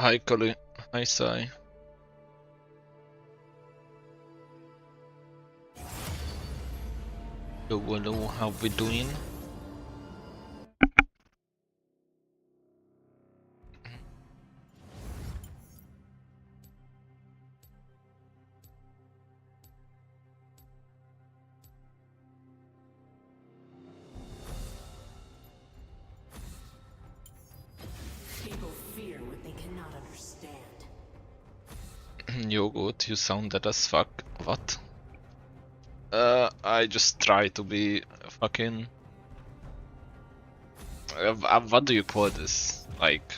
Hi Akali, hi Sai. Hello, how we doing? People fear what they cannot understand. Yo good, you sounded as fuck. What? I just try to be fucking... what do you call this? Like...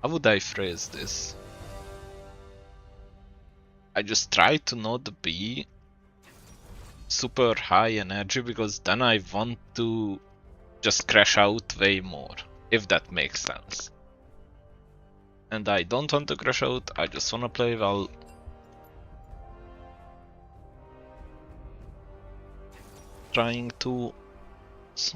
How would I phrase this? I just try to not be super high energy because then I want to just crash out way more, if that makes sense. And I don't want to crash out, I just wanna play well. Trying to... Fear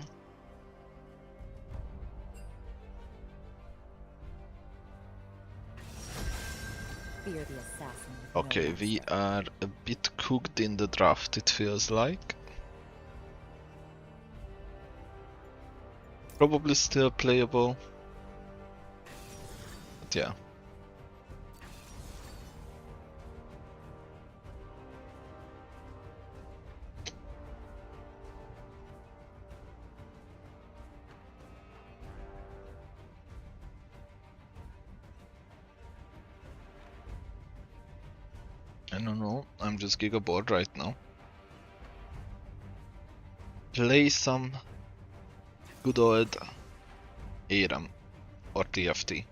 the assassin. Okay, we are a bit cooked in the draft, it feels like. Probably still playable. But yeah. I don't know, I'm just giga bored right now. Play some good old ARAM or TFT.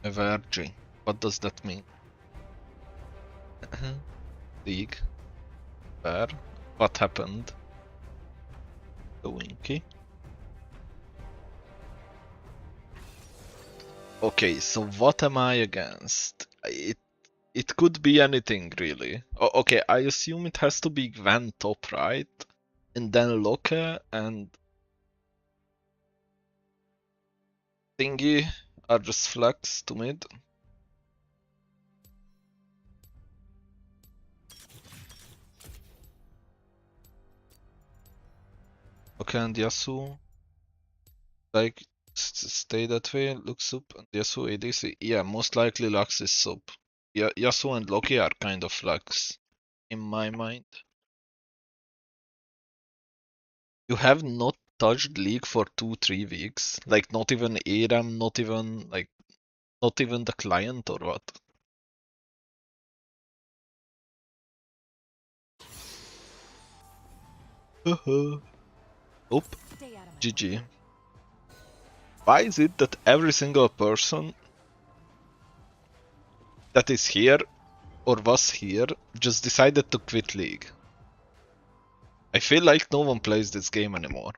Evergy. What does that mean? League. Where? What happened? The Winky. Okay, so what am I against? It could be anything really. Okay, I assume it has to be Gwen top, right? And then Loke and Thingy are just flex to mid. Okay, and Yasuo, like, stay that way, Lux sup, and Yasuo ADC. Yeah, most likely Lux is sup. Yeah, Yasuo and Loki are kind of flex, in my mind. You have not touched League for 2-3 weeks? Like, not even ARAM, not even, like, not even the client or what? Oop, GG. Why is it that every single person that is here or was here just decided to quit League? I feel like no one plays this game anymore.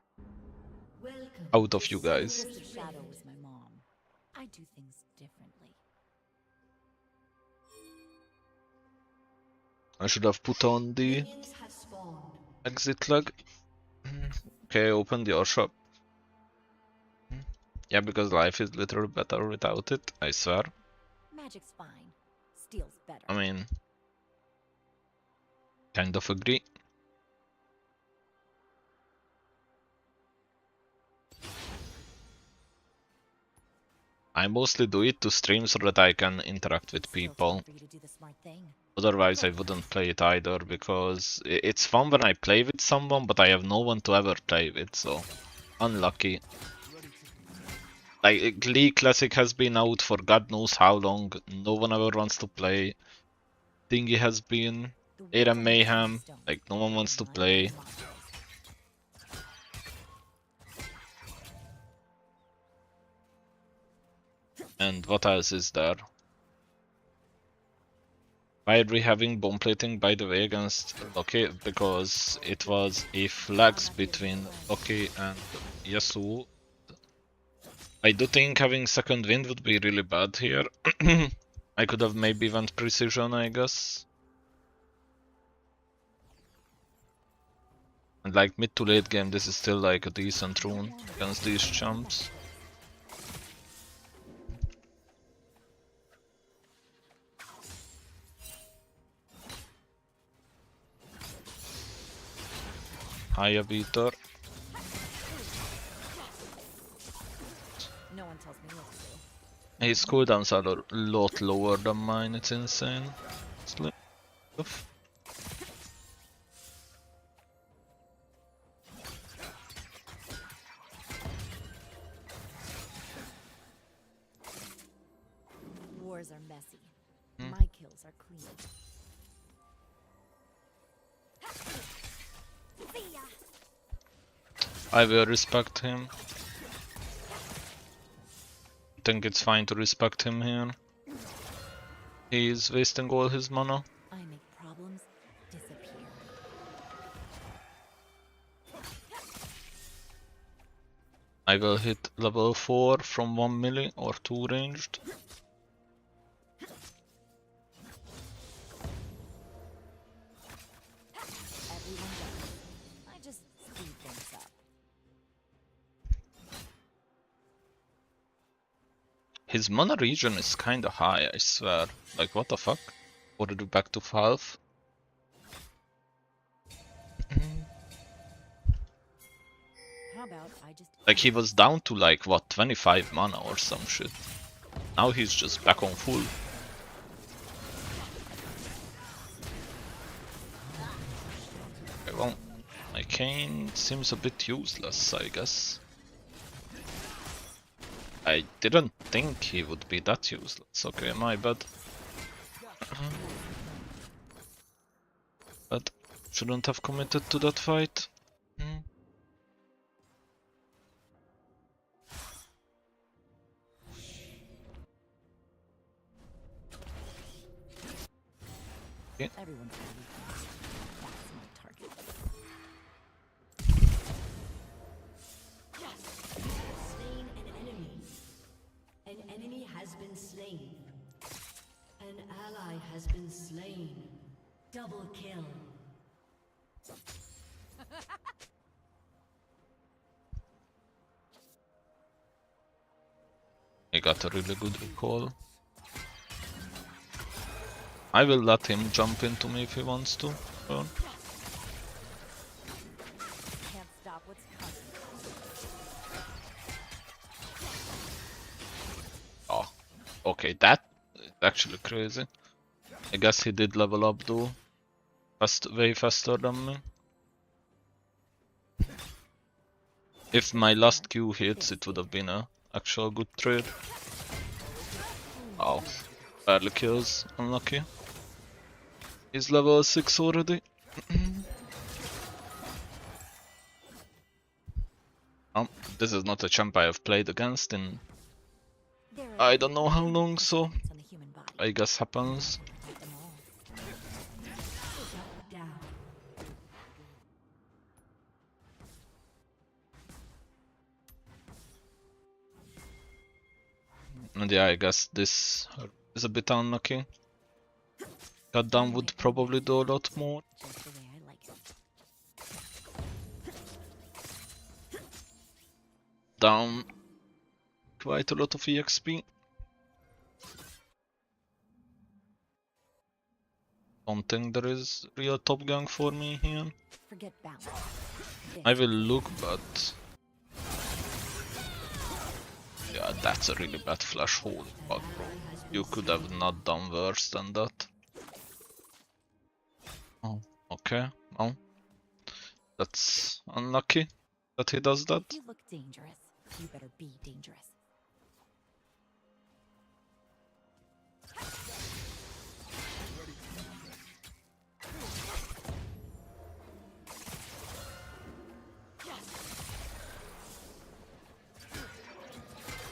Out of you guys. Shadow was my mom. I do things differently. I should have put on the exit lag. Okay, open the shop. Yeah, because life is literally better without it, I swear. Magic's fine. Steel's better. I mean, kind of agree. I mostly do it to stream so that I can interact with people. Otherwise I wouldn't play it either, because it's fun when I play with someone, but I have no one to ever play with, so unlucky. Like, League Classic has been out for God knows how long, no one ever wants to play. Thingy has been, ARAM Mayhem, like no one wants to play. And what else is there? Why are we having bomb plating, by the way, against Loki? Because it was a flex between Loki and Yasuo. I do think having second wind would be really bad here. I could have maybe went precision, I guess. And like mid to late game, this is still like a decent rune against these champs. Hiya beater. No one tells me what to do. His cooldowns are a lot lower than mine, it's insane. It's like... Wars are messy. Hmm. My kills are clean. I will respect him. I think it's fine to respect him here. He is wasting all his mana. I make problems disappear. I will hit level 4 from 1 melee or 2 ranged. Everyone does. I just speed things up. His mana regen is kinda high, I swear. Like, what the fuck? Already back to half? How about I just Like, he was down to like, what, 25 mana or some shit. Now he's just back on full. Okay, well, my cane seems a bit useless, I guess. I didn't think he would be that useless. Okay, my bad. But shouldn't have committed to that fight. Okay. everyone's got a weakness. That's my target. Slain an enemy. An enemy has been slain. An ally has been slain. Double kill. He got a really good recall. I will let him jump into me if he wants to. Can't stop what's coming. Oh, okay, that is actually crazy. I guess he did level up though. Way faster than me. If my last Q hits, it would have been a actual good trade. Oh, barely kills, unlucky. He's level 6 already. This is not a champ I have played against in I don't know how long, so On the human body. I guess happens. Fight them all. Down. And yeah, I guess this is a bit unlucky. Cut down would probably do a lot more. Just the way I like it. Down quite a lot of EXP. Don't think there is real top gang for me here. Forget balance. I will look, but yeah, that's a really bad flash hole. But bro, you could have not done worse than that. Oh, okay. Well, that's unlucky that he does that. You look dangerous. You better be dangerous.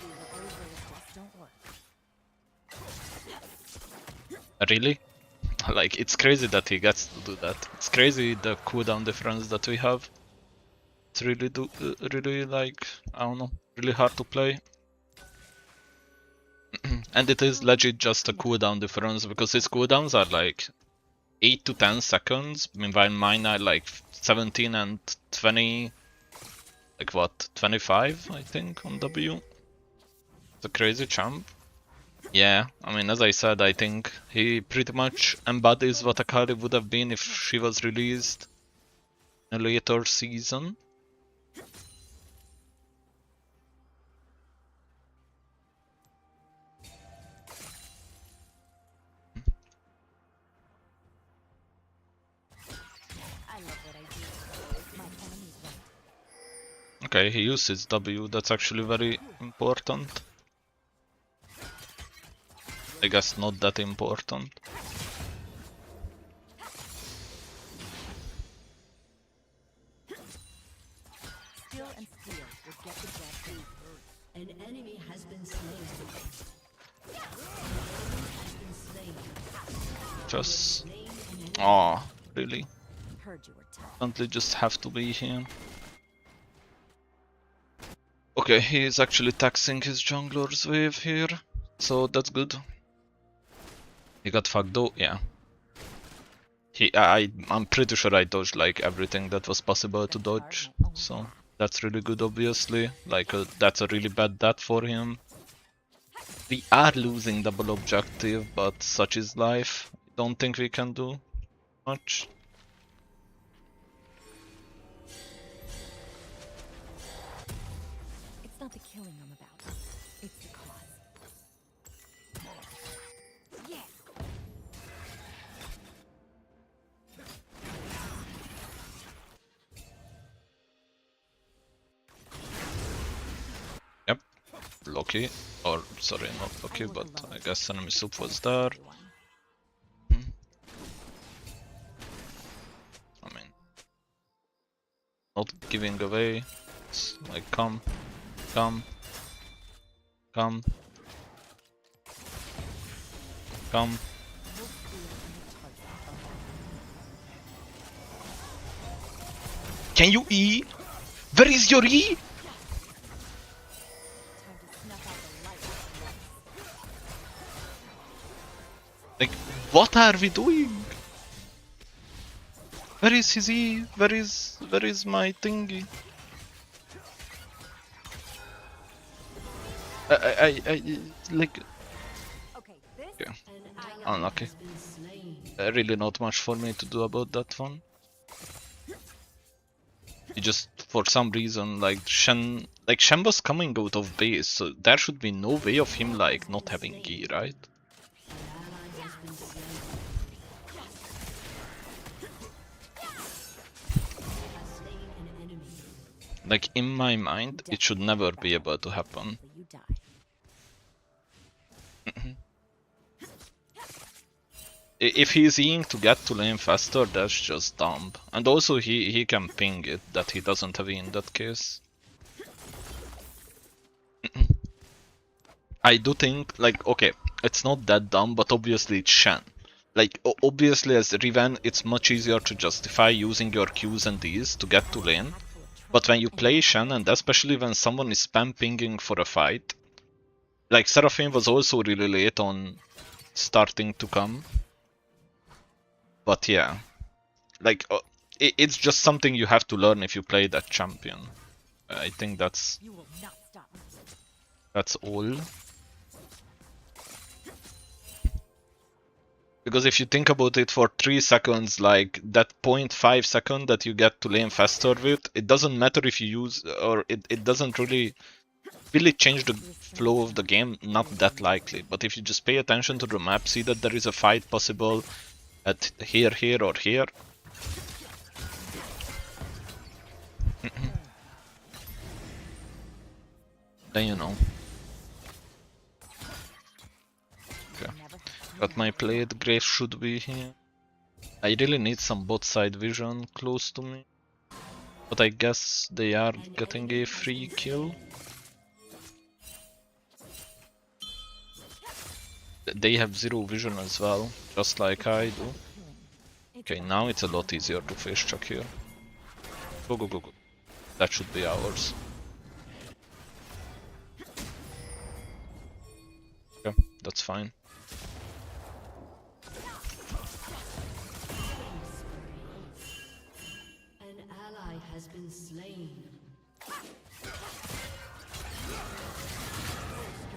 The overs just don't work. Really? Like, it's crazy that he gets to do that. It's crazy the cooldown difference that we have. It's really like, I don't know, really hard to play. And it is legit just a cooldown difference because his cooldowns are like 8 to 10 seconds. Meanwhile, mine are like 17 and 20. Like what? 25, I think, on W. It's a crazy champ. Yeah, I mean, as I said, I think he pretty much embodies what Akali would have been if she was released in a later season. I love what I do. My enemies won't. Okay, he used his W, that's actually very important. I guess not that important. Steel and steel will get the job done. An enemy has been slain. An enemy has been slain. Just... Slain an enemy. Aw, really? Heard you were tough. Don't they just have to be here? Okay, he is actually taxing his jungler's wave here, so that's good. He got fucked though, yeah. I'm pretty sure I dodged like everything that was possible to dodge, so that's really good obviously. Like that's a really bad death for him. We are losing double objective, but such is life. Don't think we can do much. It's not the killing I'm about. It's the cause. Yeah. Yep, Loki. Or, sorry, not Loki, but I guess enemy soup was there. I mean, not giving away. It's like, come. Come. Can you E? Where is your E? Time to snuff out the light once. Like, what are we doing? Where is his E? Where is my thingy? I like, Okay, this okay, An ally unlucky. has been slain. Really not much for me to do about that one. He just, for some reason, like Shen was coming out of base, so there should be no way of him like not having E, right? An ally has been slain. Has slain an enemy. Like in my mind, it should never be able to happen. but you die. If he's eating to get to lane faster, that's just dumb. And also he can ping it that he doesn't have E in that case. I do think, like, okay, it's not that dumb, but obviously it's Shen. Like, obviously as Riven, it's much easier to justify using your Qs and Ds to get to lane. But when you play Shen, and especially when someone is spam pinging for a fight, like Seraphine was also really late on starting to come. But yeah, like, it's just something you have to learn if you play that champion. I think that's You will not stop me. all. Because if you think about it for 3 seconds, like that 0.5 second that you get to lane faster with, it doesn't matter if you use, or it doesn't really change the flow of the game, not that likely. But if you just pay attention to the map, see that there is a fight possible at here, or here. Then you know. Okay. Got my plate, Grave should be here. I really need some bot side vision close to me. But I guess they are getting a free kill. They have 0 vision as well, just like I do. Okay, now it's a lot easier to face check here. Go. That should be ours. Okay, that's fine. has been slain.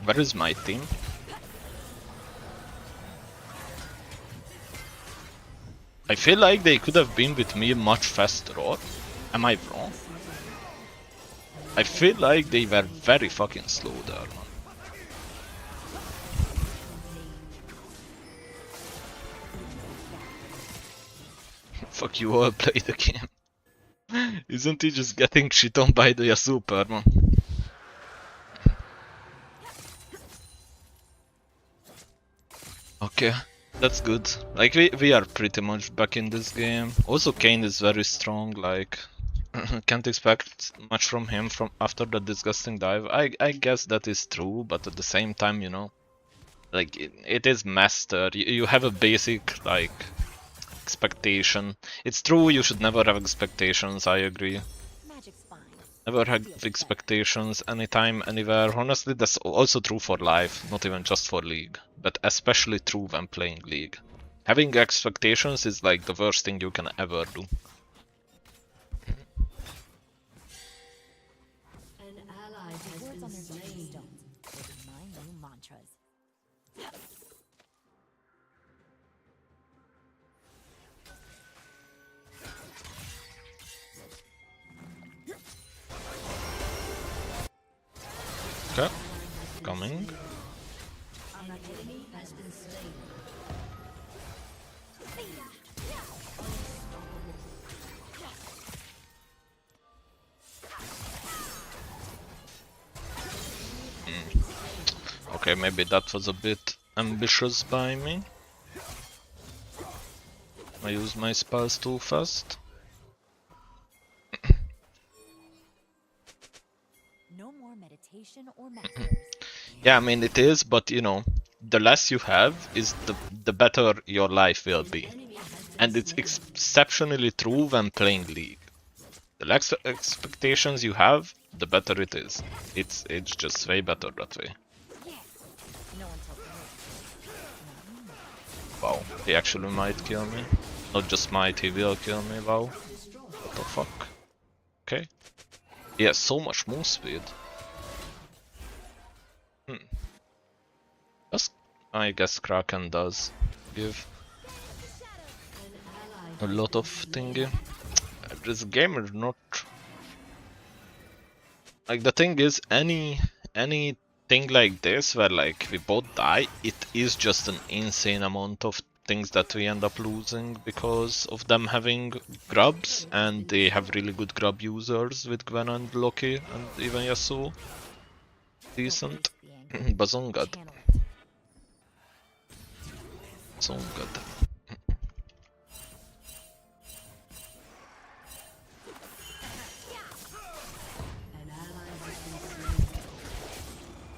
Where is my team? I feel like they could have been with me much faster, or am I wrong? I feel like they were very fucking slow there, man. Fuck you all, play the game. Isn't he just getting shit on by the super, man? Okay, that's good. Like, we are pretty much back in this game. Also, Kane is very strong, like... Can't expect much from him from after the disgusting dive. I guess that is true, but at the same time, you know... Like, it is master. You have a basic, like... expectation. It's true, you should never have expectations, I agree. Magic's fine. Never have expectations anytime, anywhere. Honestly, that's also true for life, not even just for League. But especially true when playing League. Having expectations is like the worst thing you can ever do. An ally has Words been on their slain. gravestones will be my new mantras. Okay, coming. An enemy has been slain. Okay, maybe that was a bit ambitious by me. I used my spells too fast. No more meditation or masters. Yeah, I mean it is, but you know, the less you have is the better your life will be. And it's exceptionally true when playing League. The less expectations you have, the better it is. It's just way better that way. No one told me. Wow, he actually might kill me. Not just might, he will kill me, wow. What the fuck? Okay. He has so much move speed. I guess Kraken does give a lot of thingy. This game is not... Like, the thing is, any thing like this where like we both die, it is just an insane amount of things that we end up losing because of them having grubs, and they have really good grub users with Gwen and Loki and even Yasuo. Decent. Bazongad. Channel. Bazongad. An ally has been slain.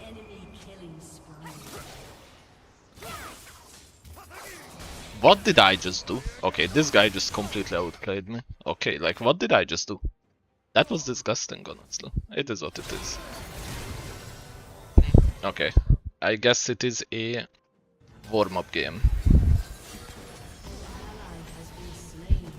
Enemy killing spree. What did I just do? Okay, this guy just completely outplayed me. Okay, like what did I just do? That was disgusting, honestly. It is what it is. Okay, I guess it is a warm-up game. Ally has been slain.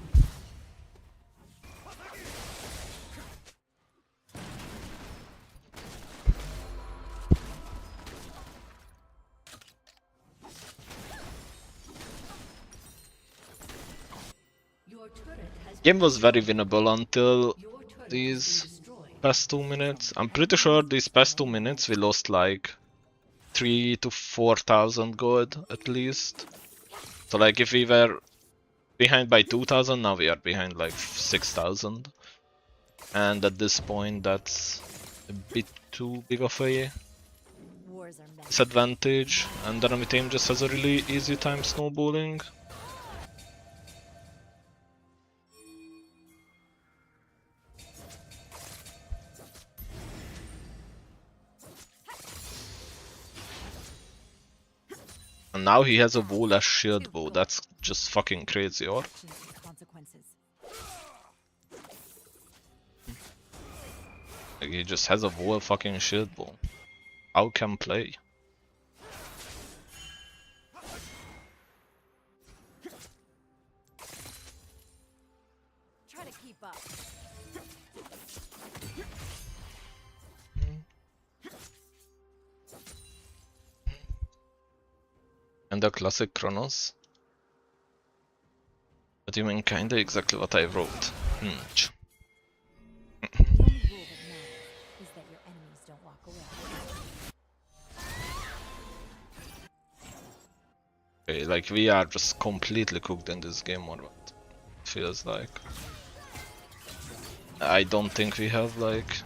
Your turret has Game was very winnable until your turret has these been destroyed. past 2 minutes. I'm pretty sure these past 2 minutes we lost like 3 to 4,000 gold at least. So like if we were behind by 2,000, now we are behind like 6,000. And at this point that's a bit too big of a Wars are messy. disadvantage, and the enemy team just has a really easy time snowballing. And now he has a wall as shield bow, that's just fucking crazy, or? Actions and consequences. Like, he just has a wall fucking shield bow. How can play? Try to keep up. Kinda classic Chronos. But you mean kinda exactly what I wrote. The only rule that matters is that your enemies don't walk away. Okay, like we are just completely cooked in this game, or what it feels like. I don't think we have like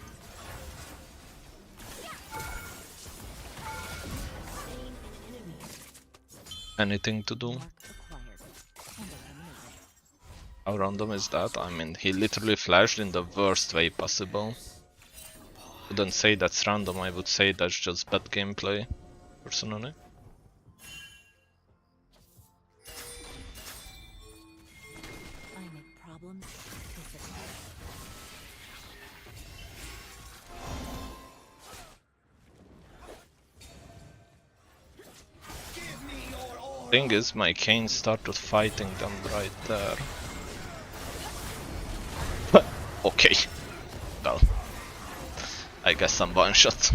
anything to do. Mark acquired and eliminated. How random is that? I mean, he literally flashed in the worst way possible. Wouldn't say that's random, I would say that's just bad gameplay, personally. I make problems disappear. Thing is, my Kane started fighting them right there. Okay. Well, I guess I'm one shot.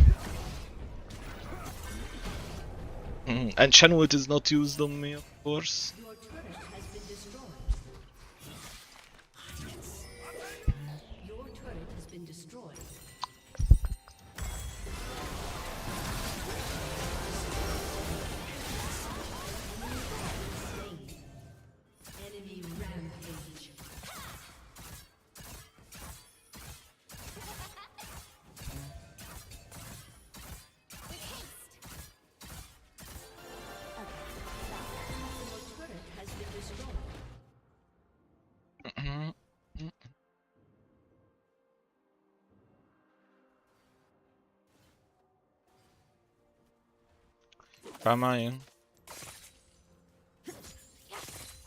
And Shenwood is not used on me, of course. Your turret has been destroyed. Your turret has been destroyed. Enemy rampage. Your turret has been destroyed. Am I in?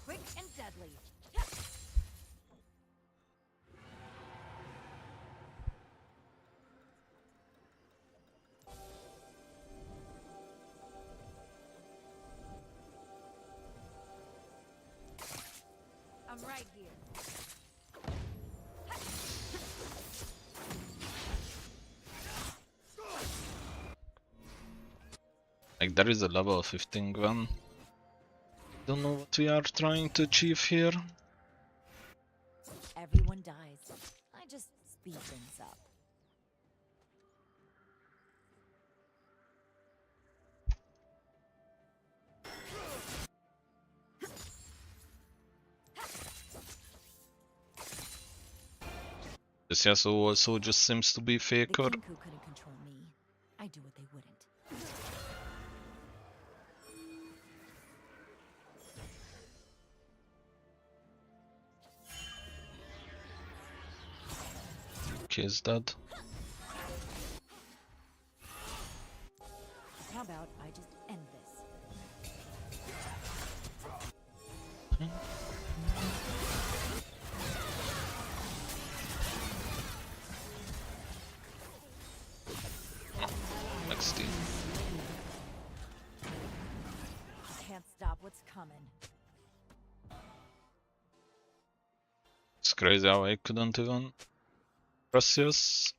Quick and deadly. I'm right here. Like there is a level 15 gun. Don't know what we are trying to achieve here. Everyone dies. I just speed things up. This Yasuo also just seems to be The faker. Kinku couldn't control me. I do what they wouldn't. He's dead. How about I just end this? Next team. Can't stop what's coming. It's crazy how I couldn't even press yes.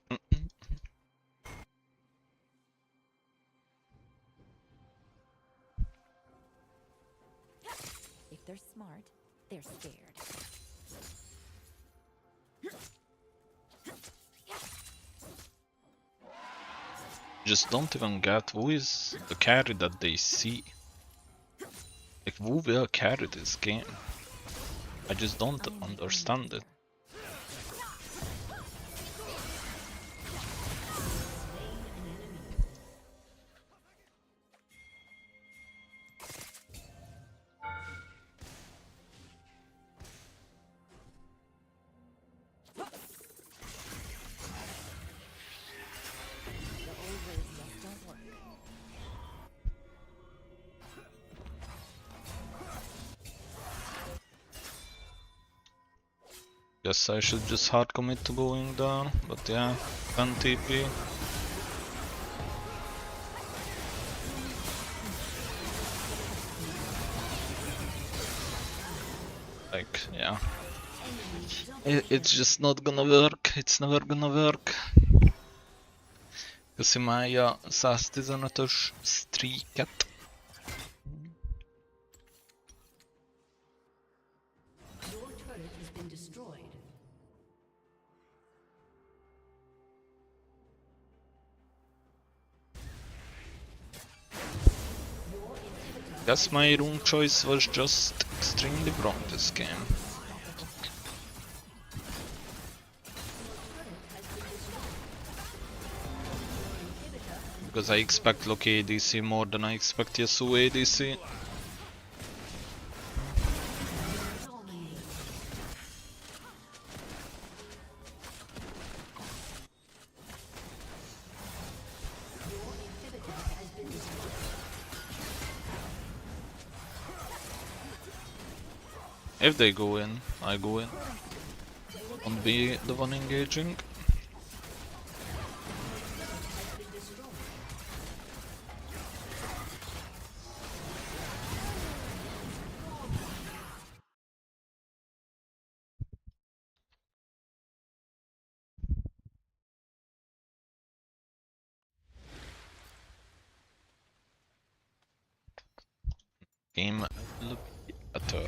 If they're smart, they're scared. Just don't even get who is the carry that they see. Like who will carry this game? I just don't understand it. The old ways just don't work. Guess I should just hard commit to going down, but yeah, 10 TP. Like, yeah. It's just not gonna work, it's never gonna work. Köszi Mája 115-ös streaket. Guess my rune choice was just extremely wrong this game. Because I expect Loki ADC more than I expect Yasuo ADC. If they go in, I go in. Won't be the one engaging. Game will be better.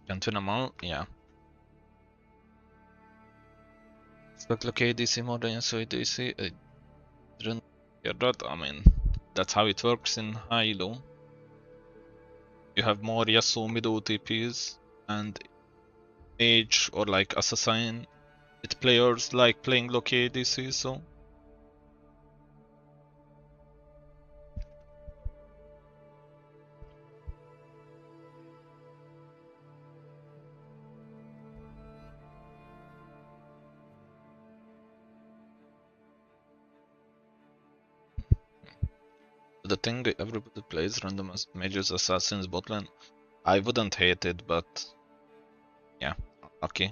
Can't win them all? Yeah. Expect Loki ADC more than Yasuo ADC? I didn't hear that. I mean, that's how it works in high-low. You have more Yasuo mid OTPs and mage or like assassin with players like playing Loki ADC, so the thing everybody plays random mages, assassins, botlane. I wouldn't hate it, but yeah, okay.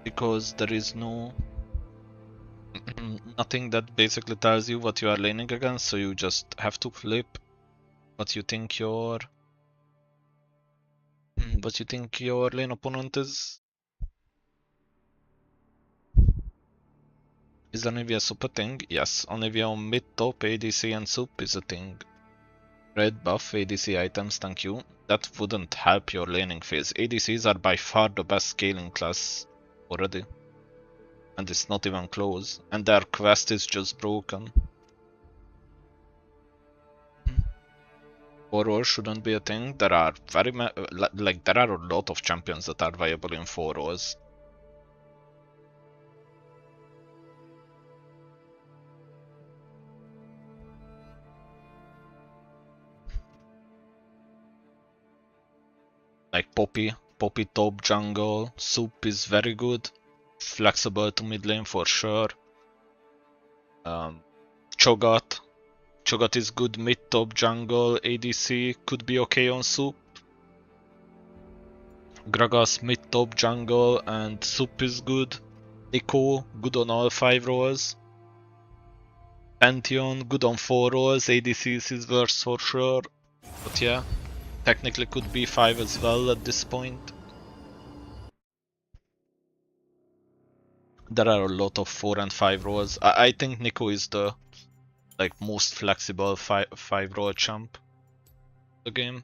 Because there is no nothing that basically tells you what you are laning against, so you just have to flip what you think your lane opponent is. Is Anivia sup a thing? Yes, Anivia on mid top ADC and sup is a thing. Red buff ADC items, thank you. That wouldn't help your laning phase. ADCs are by far the best scaling class already. And it's not even close. And their quest is just broken. 4 roles shouldn't be a thing. There are there are a lot of champions that are viable in 4 roles. Like Poppy top jungle, Soup is very good, flexible to mid lane for sure. Cho'Gath is good mid top jungle, ADC could be okay on Soup. Gragas mid top jungle and Soup is good. Nico good on all 5 roles. Pantheon good on 4 roles, ADCs is worse for sure. But yeah, technically could be 5 as well at this point. There are a lot of 4 and 5 roles. I think Nico is the most flexible 5 role champ the game.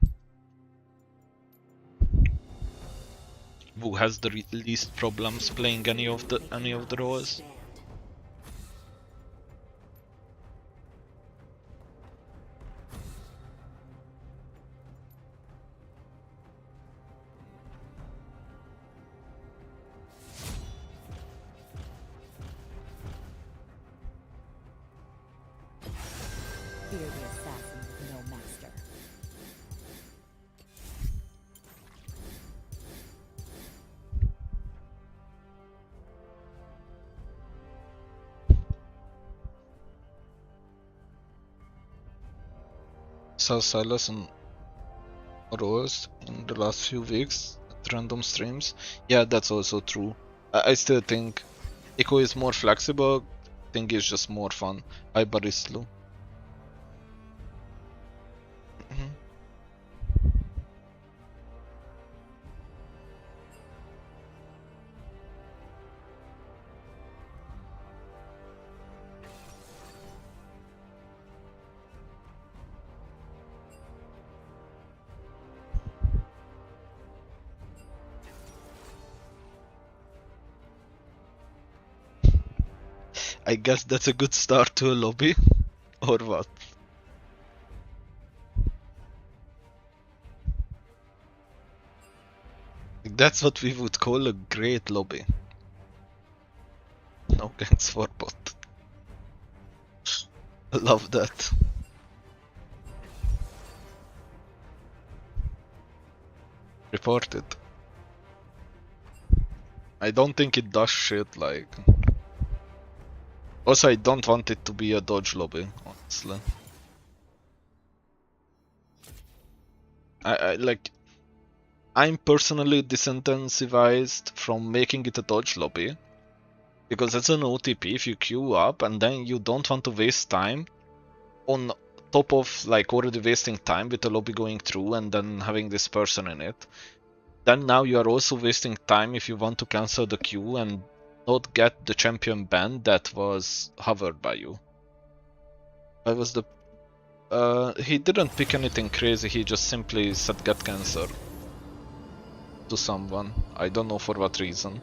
Who has the least problems playing any of the roles. Fear the assassin with no master. Saw Silas and roles in the last few weeks at random streams. Yeah, that's also true. I still think Echo is more flexible. I think it's just more fun. I Barislu. I guess that's a good start to a lobby, or what? That's what we would call a great lobby. No thanks for bot. I love that. Reported. I don't think it does shit, like... Also, I don't want it to be a dodge lobby, honestly. Like... I'm personally disincentivized from making it a dodge lobby. Because it's an OTP, if you queue up and then you don't want to waste time on top of like already wasting time with the lobby going through and then having this person in it, then now you are also wasting time if you want to cancel the queue and not get the champion band that was hovered by you. I was the... he didn't pick anything crazy, he just simply said get cancer to someone. I don't know for what reason.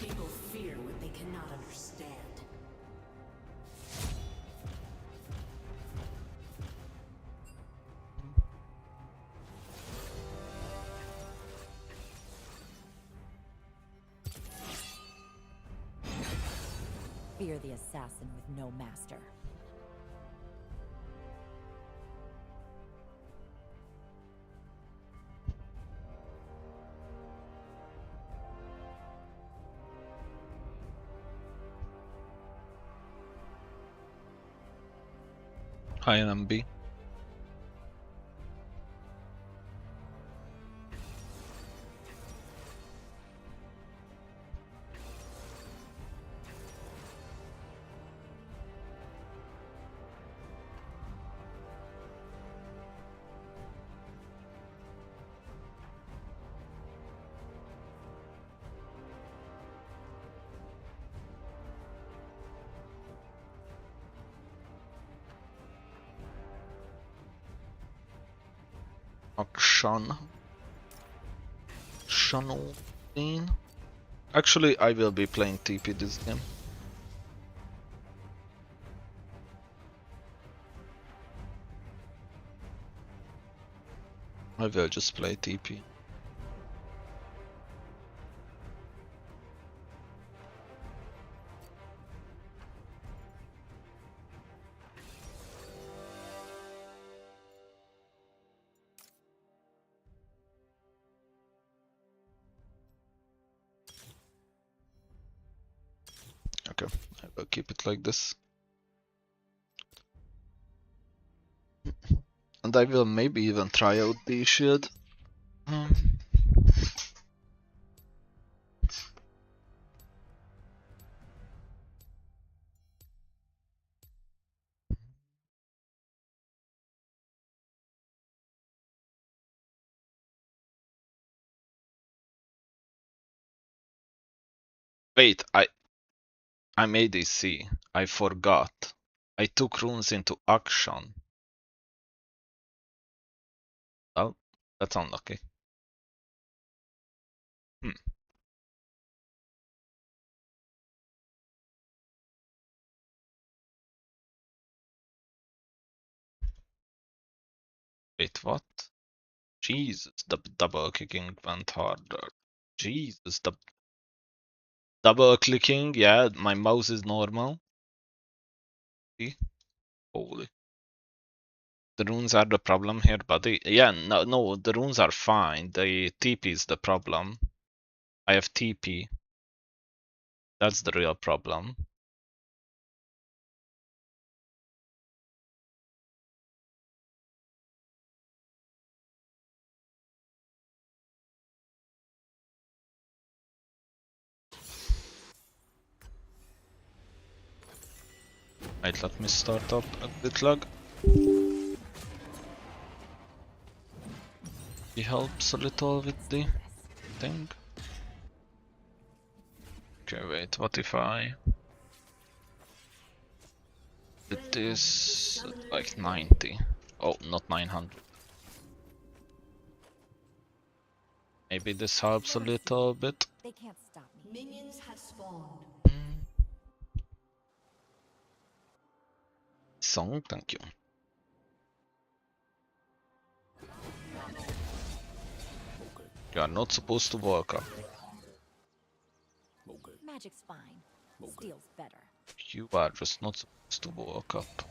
People fear what they cannot understand. Fear the assassin with no master. Hi NMB. Akshan. Shanolin. Actually, I will be playing TP this game. I will just play TP. Okay, I will keep it like this. And I will maybe even try out the shield. Wait, I made AC. I forgot. I took runes into action. Oh, that's unlucky. Hmm. Wait, what? Jesus, the double clicking went harder. Jesus, the double clicking, yeah, my mouse is normal. See? Holy. The runes are the problem here, buddy. Yeah, no, the runes are fine. The TP is the problem. I have TP. That's the real problem. Right, let me start up a bit lag. He helps a little with the thing. Okay, wait, what if I did this at like 90? Oh, not 900. Maybe this helps a little bit. They can't stop me. Minions have spawned. Song, thank you. You are not supposed to walk up. Magic's fine. Steel's better. You are just not supposed to walk up.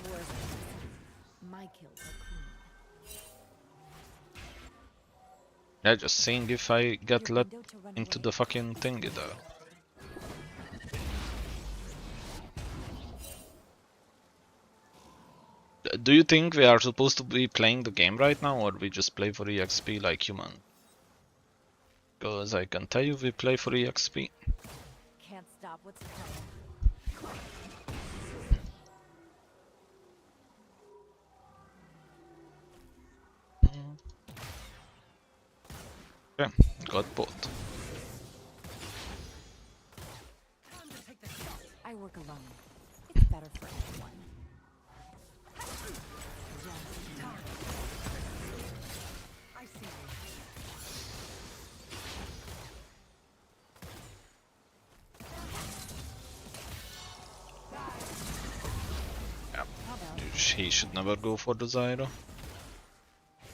Yours is easy. My kills are clean. Yeah, just seeing if I get Your let window to run into away. the fucking thingy though. Do you think we are supposed to be playing the game right now, or we just play for EXP like human? Because I can tell you we play for EXP. Can't stop what's coming. Okay, got both. I work alone. It's better for everyone. I see you. Yeah, How about he should never go for the Zyra.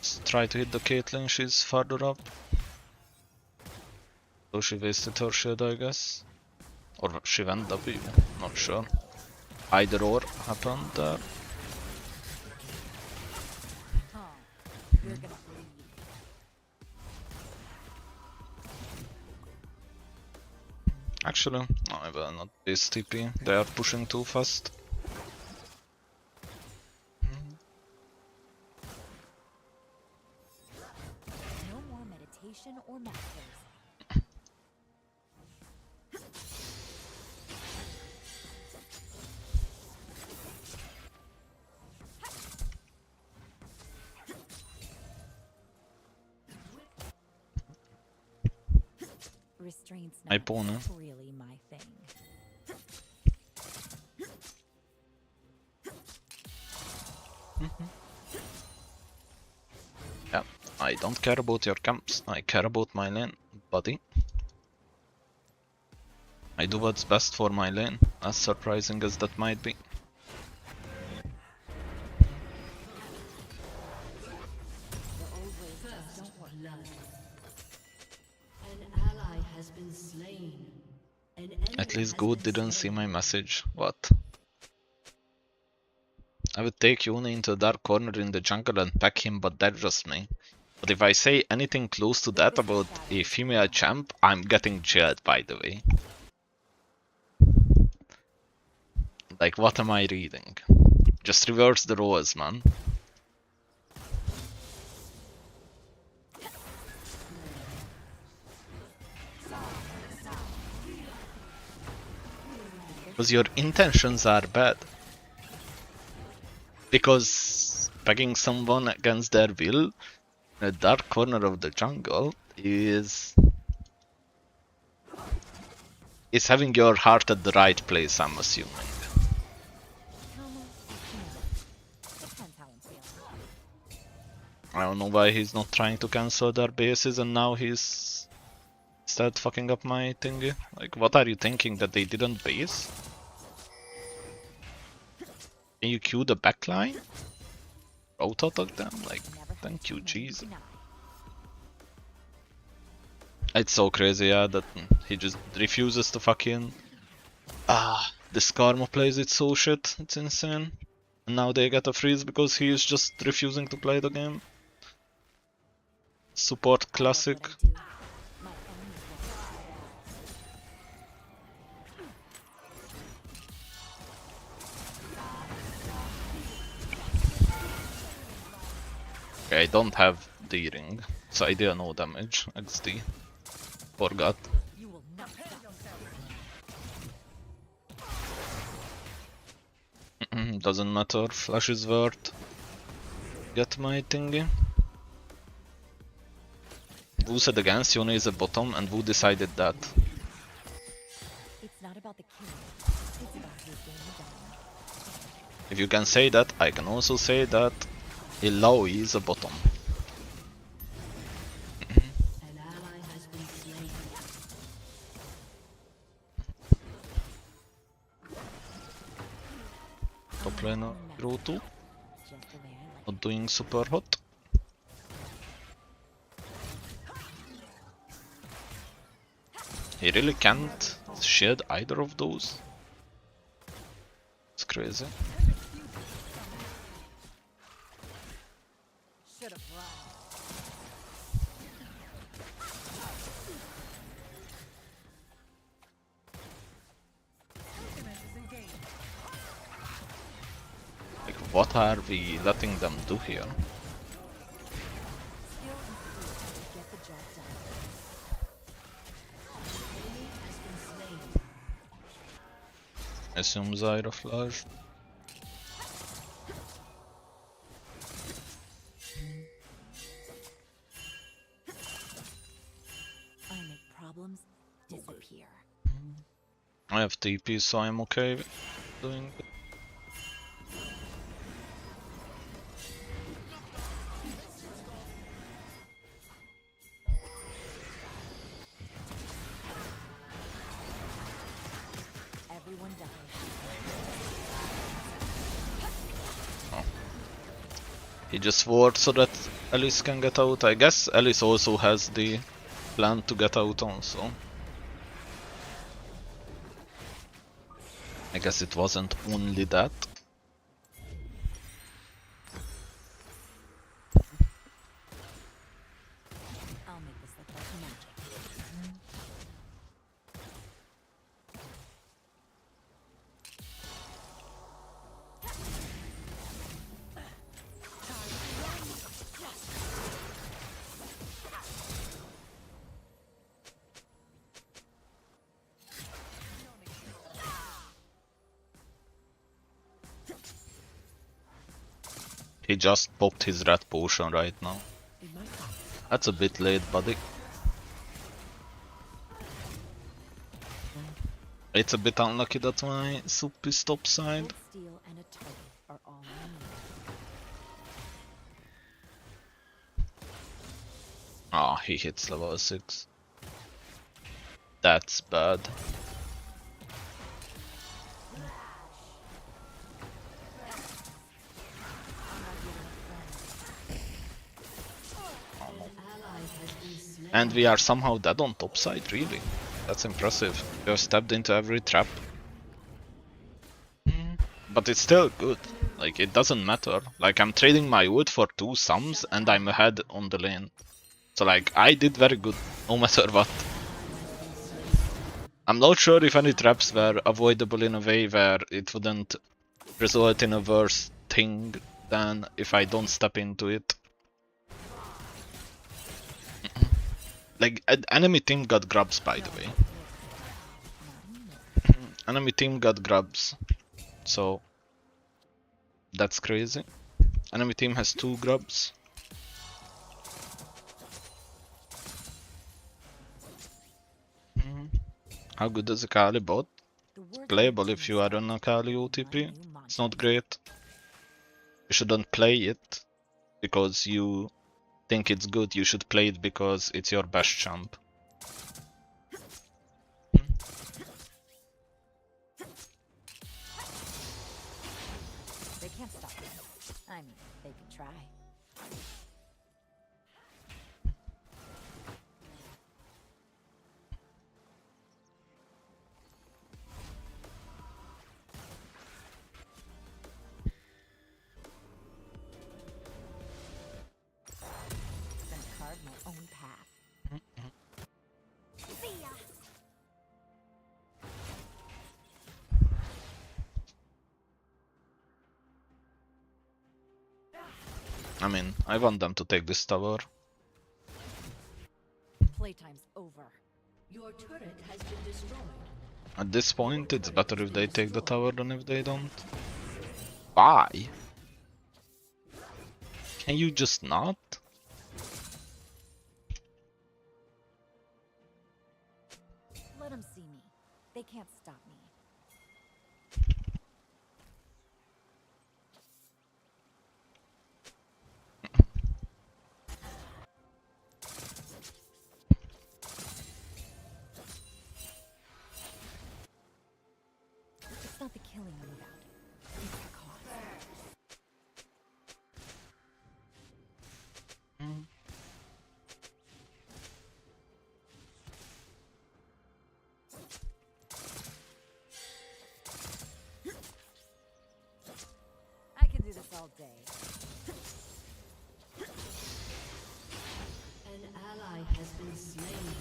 Just try to hit the Caitlyn, she's farther up. So she wasted her shield, I guess. Or she went W, not sure. Either or happened there. huh? You're gonna bleed. Actually, no, I will not this TP. They are pushing too fast. No more meditation or masters. Restraints My not pawn, eh? really my thing. Yeah, I don't care about your camps, I care about my lane, buddy. I do what's best for my lane, as surprising as that might be. The old ways just don't work. Blood. An ally has been slain. An enemy At least has Good been didn't see slain. my message. What? I would take Yuna into a dark corner in the jungle and pack him, but that's just me. But if I say anything close to that about a female champ, I'm getting jailed, by the way. Like, what am I reading? Just reverse the roles, man. Because your intentions are bad. Because pegging someone against their will in a dark corner of the jungle is having your heart at the right place, I'm assuming. Almost. Depends how I'm feeling. I don't know why he's not trying to cancel their bases and now he's instead fucking up my thingy. Like, what are you thinking, that they didn't base? Can you queue the backline? Auto-attack them? Like, Never had thank too you, many Jesus. deny. It's so crazy, yeah, that he just refuses to fucking... this Karma plays it so shit, it's insane. And now they get a freeze because he is just refusing to play the game. Support I love classic. what I do. My enemies won't. Okay, I don't have the ring, so I deal no damage. XD. Forgot. You will not stop. Doesn't matter, flash is worth. Get my thingy. Who said against Yone is a bottom and who decided that? It's not about the kill. It's about who's getting it done. If you can say that, I can also say that Illaoi is a bottom. An ally has been slain. Top laner Grow 2, Just the way I like not doing super hot. He really can't shield either of those. It's crazy. Should have run. Like, what are we letting them do here? Skill and speed to get the job done. Enemy has been slain. Assume Zyra flash. I make problems disappear. I have TP, so I'm okay with doing it. Everyone dies. He just ward so that Alice can get out. I guess Alice also has the plan to get out also. I guess it wasn't only that. I'll make this look like magic. He just popped his red potion right now. That's a bit late, buddy. It's a bit unlucky that my soup is topside. Cold steel and a target are all I need. Ah, he hits level 6. That's bad. Ally has been slain. And we are somehow dead on topside, really. That's impressive. We have stepped into every trap. But it's still good. Like, it doesn't matter. Like, I'm trading my wood for 2 sums and I'm ahead on the lane. So, like, I did very good, no matter what. I'm not sure if any traps were avoidable in a way where it wouldn't result in a worse thing than if I don't step into it. Like, enemy team got grubs, by the way. Enemy team got grubs. So, that's crazy. Enemy team has 2 grubs. How good is Akali bot? The work Playable if you are on Akali OTP. It's not great. You shouldn't play it because you think it's good. You should play it because it's your best champ. They can't stop me. I mean, they can try. Gonna carve my own path. I mean, I want them to take this tower. Playtime's over. Your turret has been destroyed. At this point, it's better if they take the tower than if they don't. Why? Can you just not? Let them see me. They can't stop me. It's not the killing I'm about. It's the cause. I can do this all day. An ally has been slain.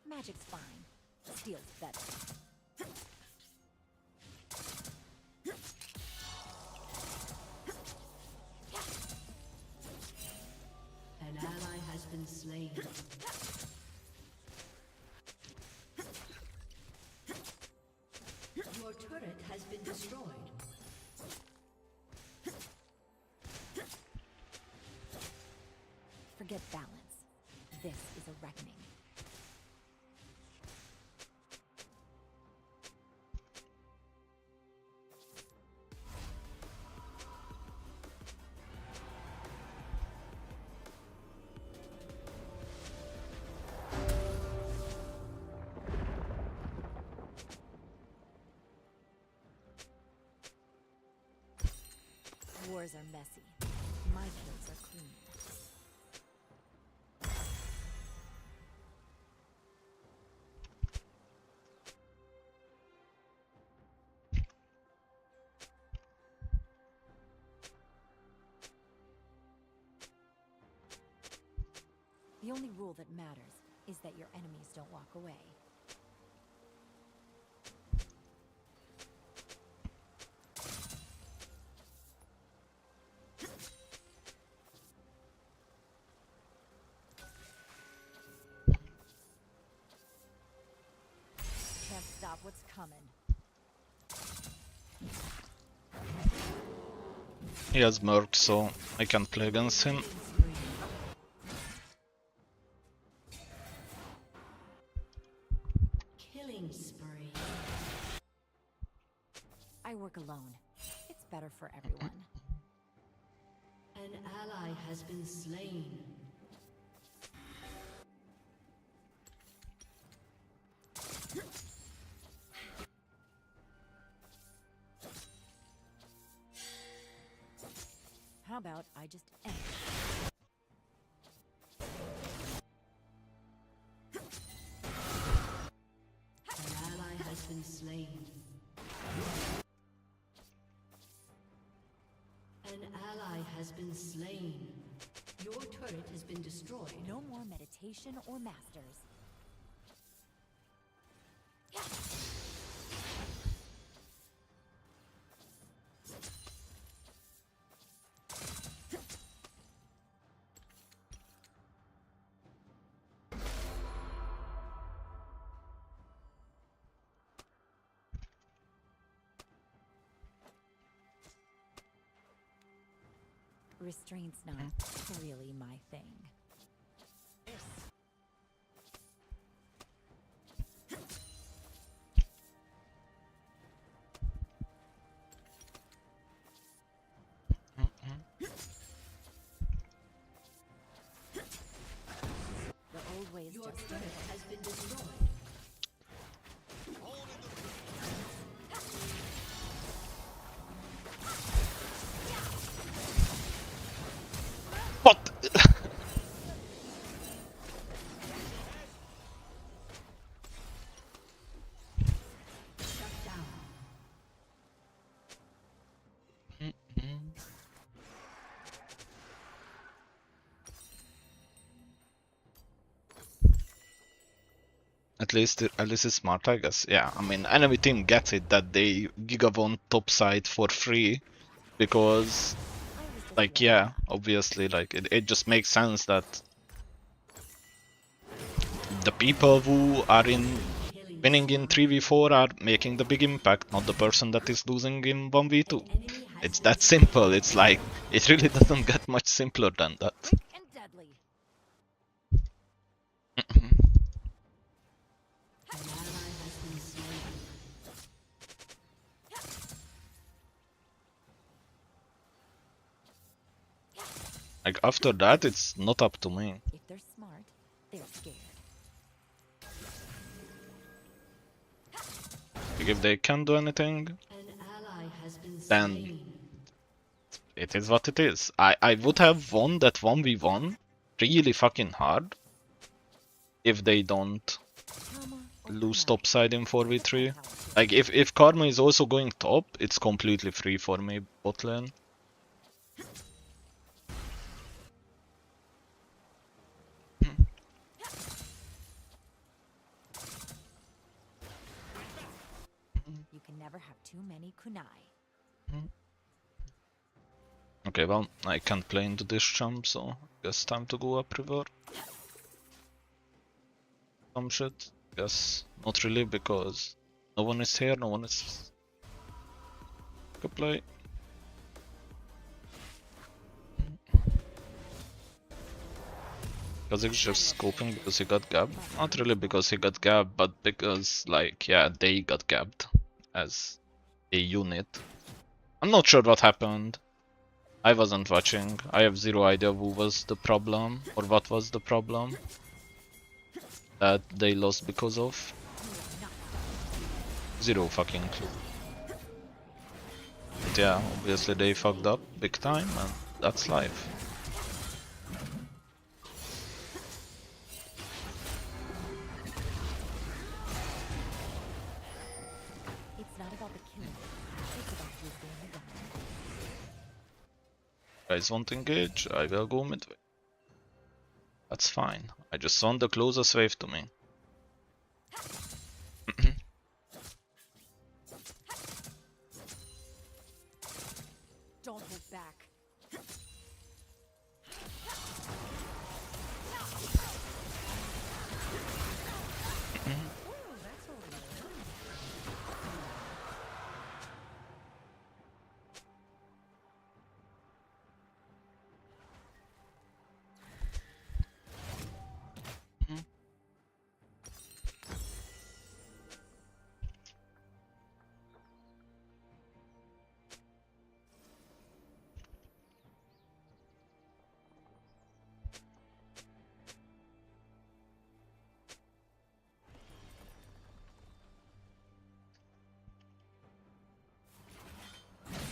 Magic's fine. Steel's better. An ally has been slain. Your turret has been destroyed. Forget balance. This is a reckoning. Wars are messy. My kills are clean. The only rule that matters is that your enemies don't walk away. Can't stop what's coming. He has Merc, so I can't play against him. Killing spree. I work alone. It's better for everyone. An ally has been slain. How about I just end? An ally has been slain. An ally has been slain. Your turret has been destroyed. No more meditation or masters. Restraint's not really my thing. The old ways Your just turret has been destroyed. What? Shut down. At least it's smart, I guess. Yeah, I mean, enemy team gets it that they gigabon top side for free because, like, yeah, obviously, like, it just makes sense that the people who are in winning in 3v4 are making the big impact, not the person that is losing in 1v2. It's that simple. It's like, it really doesn't get much simpler than that. Quick and deadly. An ally has been slain. Like, after that, it's not up to me. If they're smart, they're scared. Like, if they can do anything, An ally has been then slain. it is what it is. I would have won that 1v1 really fucking hard if they don't Karma or lose Karma. topside in 4v3. That's how it feels. Like, if Karma is also going top, it's completely free for me, bot lane. You can never have too many kunai. Okay, well, I can't play into this jump, so guess time to go up river. Some shit. Guess not really, because no one is here, no one is... Go play. Because he's just scoping because he got gabbed. Not really because he got gabbed, but because, like, yeah, they got gabbed as a unit. I'm not sure what happened. I wasn't watching. I have zero idea who was the problem or what was the problem that they lost because of. Zero fucking clue. But yeah, obviously they fucked up big time and that's life. It's not about the killing. It's about who's doing the gun. Guys won't engage, I will go midway. That's fine. I just want the closest wave to me. Don't hold back.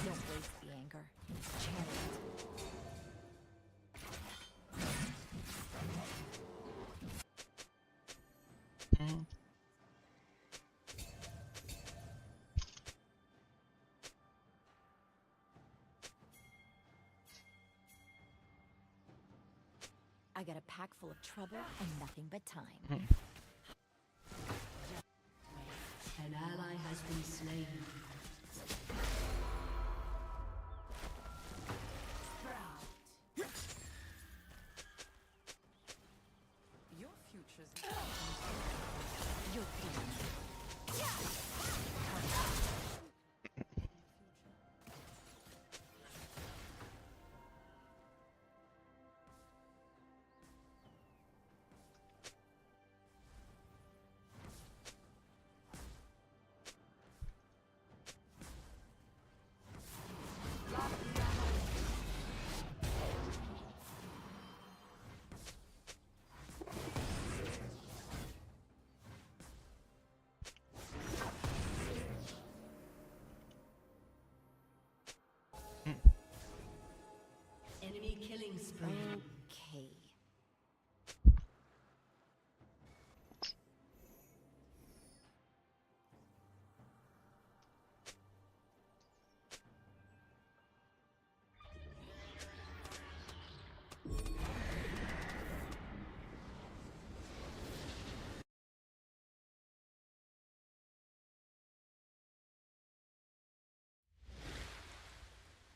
Don't waste the anger. Channel it. I got a pack full of trouble and nothing but time. An ally has been slain. Your future's your future.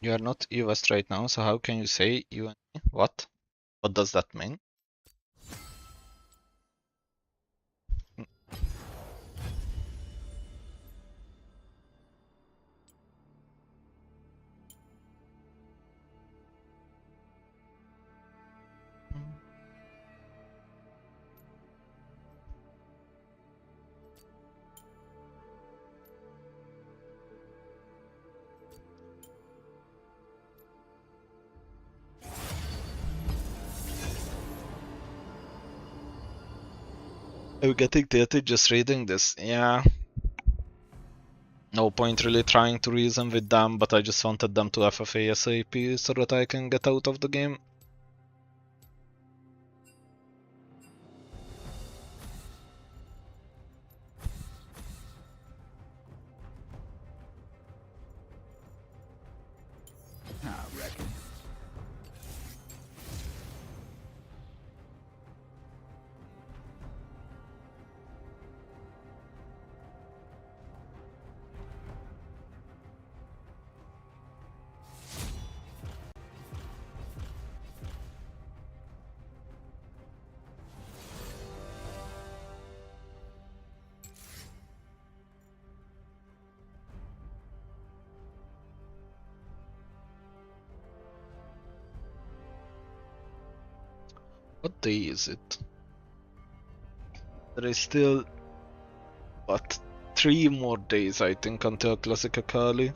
You are not US right now, so how can you say you and me? What? What does that mean? I'm getting tilted just reading this. Yeah. No point really trying to reason with them, but I just wanted them to FFA ASAP so that I can get out of the game. I reckon. What day is it? There is still, what, 3 more days I think until Classic Akali.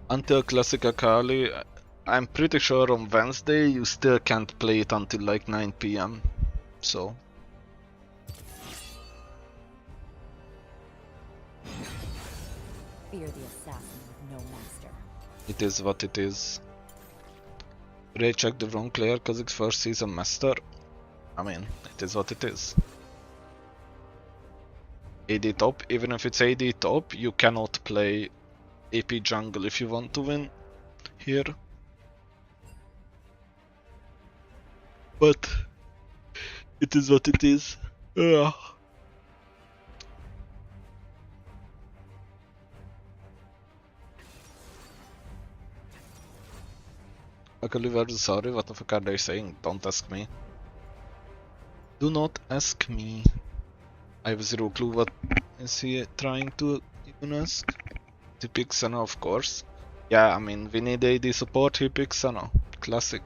Until Classic Akali, I'm pretty sure on Wednesday you still can't play it until like 9 PM. So, Fear the assassin with no master. it is what it is. Ray checked the wrong player cause it's first season master. I mean, it is what it is. AD top, even if it's AD top, you cannot play AP jungle if you want to win here. But it is what it is. Ugh. Akali versus sorry, what the fuck are they saying? Don't ask me. Do not ask me. I have zero clue what is he trying to even ask. He picks Senna, of course. Yeah, I mean, we need AD support, he picks Senna. Classic.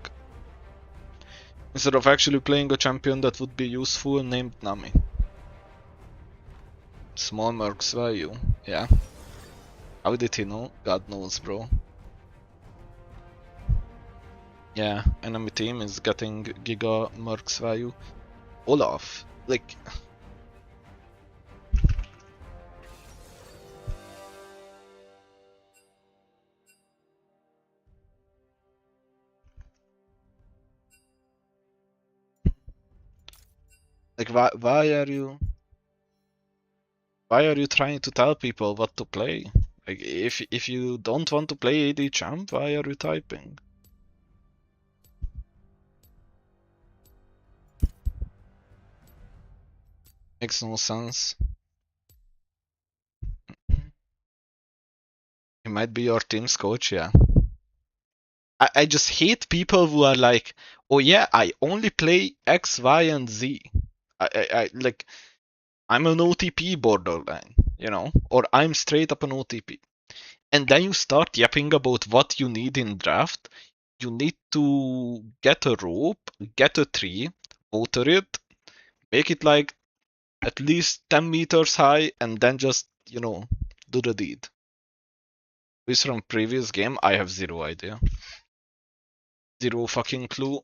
Instead of actually playing a champion that would be useful, named Nami. Small Mercs value, yeah. How did he know? God knows, bro. Yeah, enemy team is getting Giga Mercs value. Olaf, like... Like, why are you trying to tell people what to play? Like, if you don't want to play AD champ, why are you typing? Makes no sense. He might be your team's coach, yeah. I just hate people who are like, oh yeah, I only play X, Y, and Z. I like, I'm an OTP borderline, you know, or I'm straight up an OTP. And then you start yapping about what you need in draft. You need to get a rope, get a tree, water it, make it like at least 10 meters high, and then just, you know, do the deed. This from previous game, I have zero idea. Zero fucking clue.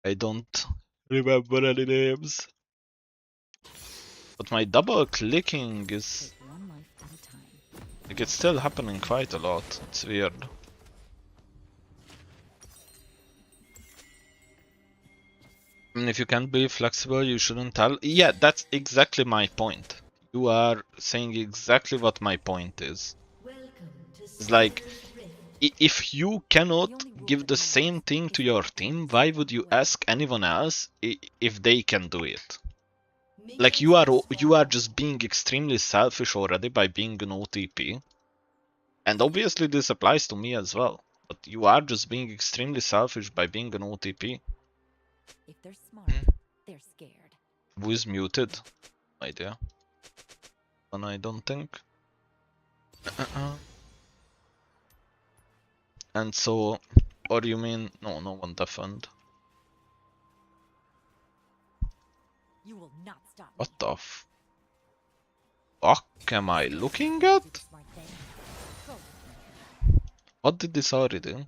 I don't remember any names. But my double clicking is Take one life at a time. like it's still happening quite a lot. It's weird. I mean, if you can't be flexible, you shouldn't tell. Yeah, that's exactly my point. You are saying exactly what my point is. Welcome to It's like, Summoner's Rift. if you cannot give the same thing to your team, why would you ask anyone else if they can do it? like you are just being extremely selfish already by being an OTP. And obviously this applies to me as well. But you are just being extremely selfish by being an OTP. If they're smart, they're scared. Who is muted? Idea. And I don't think. And so, or you mean no one deafened. You will not stop me. What the fuck am I looking at? Do the smart thing. Go. What did this already do?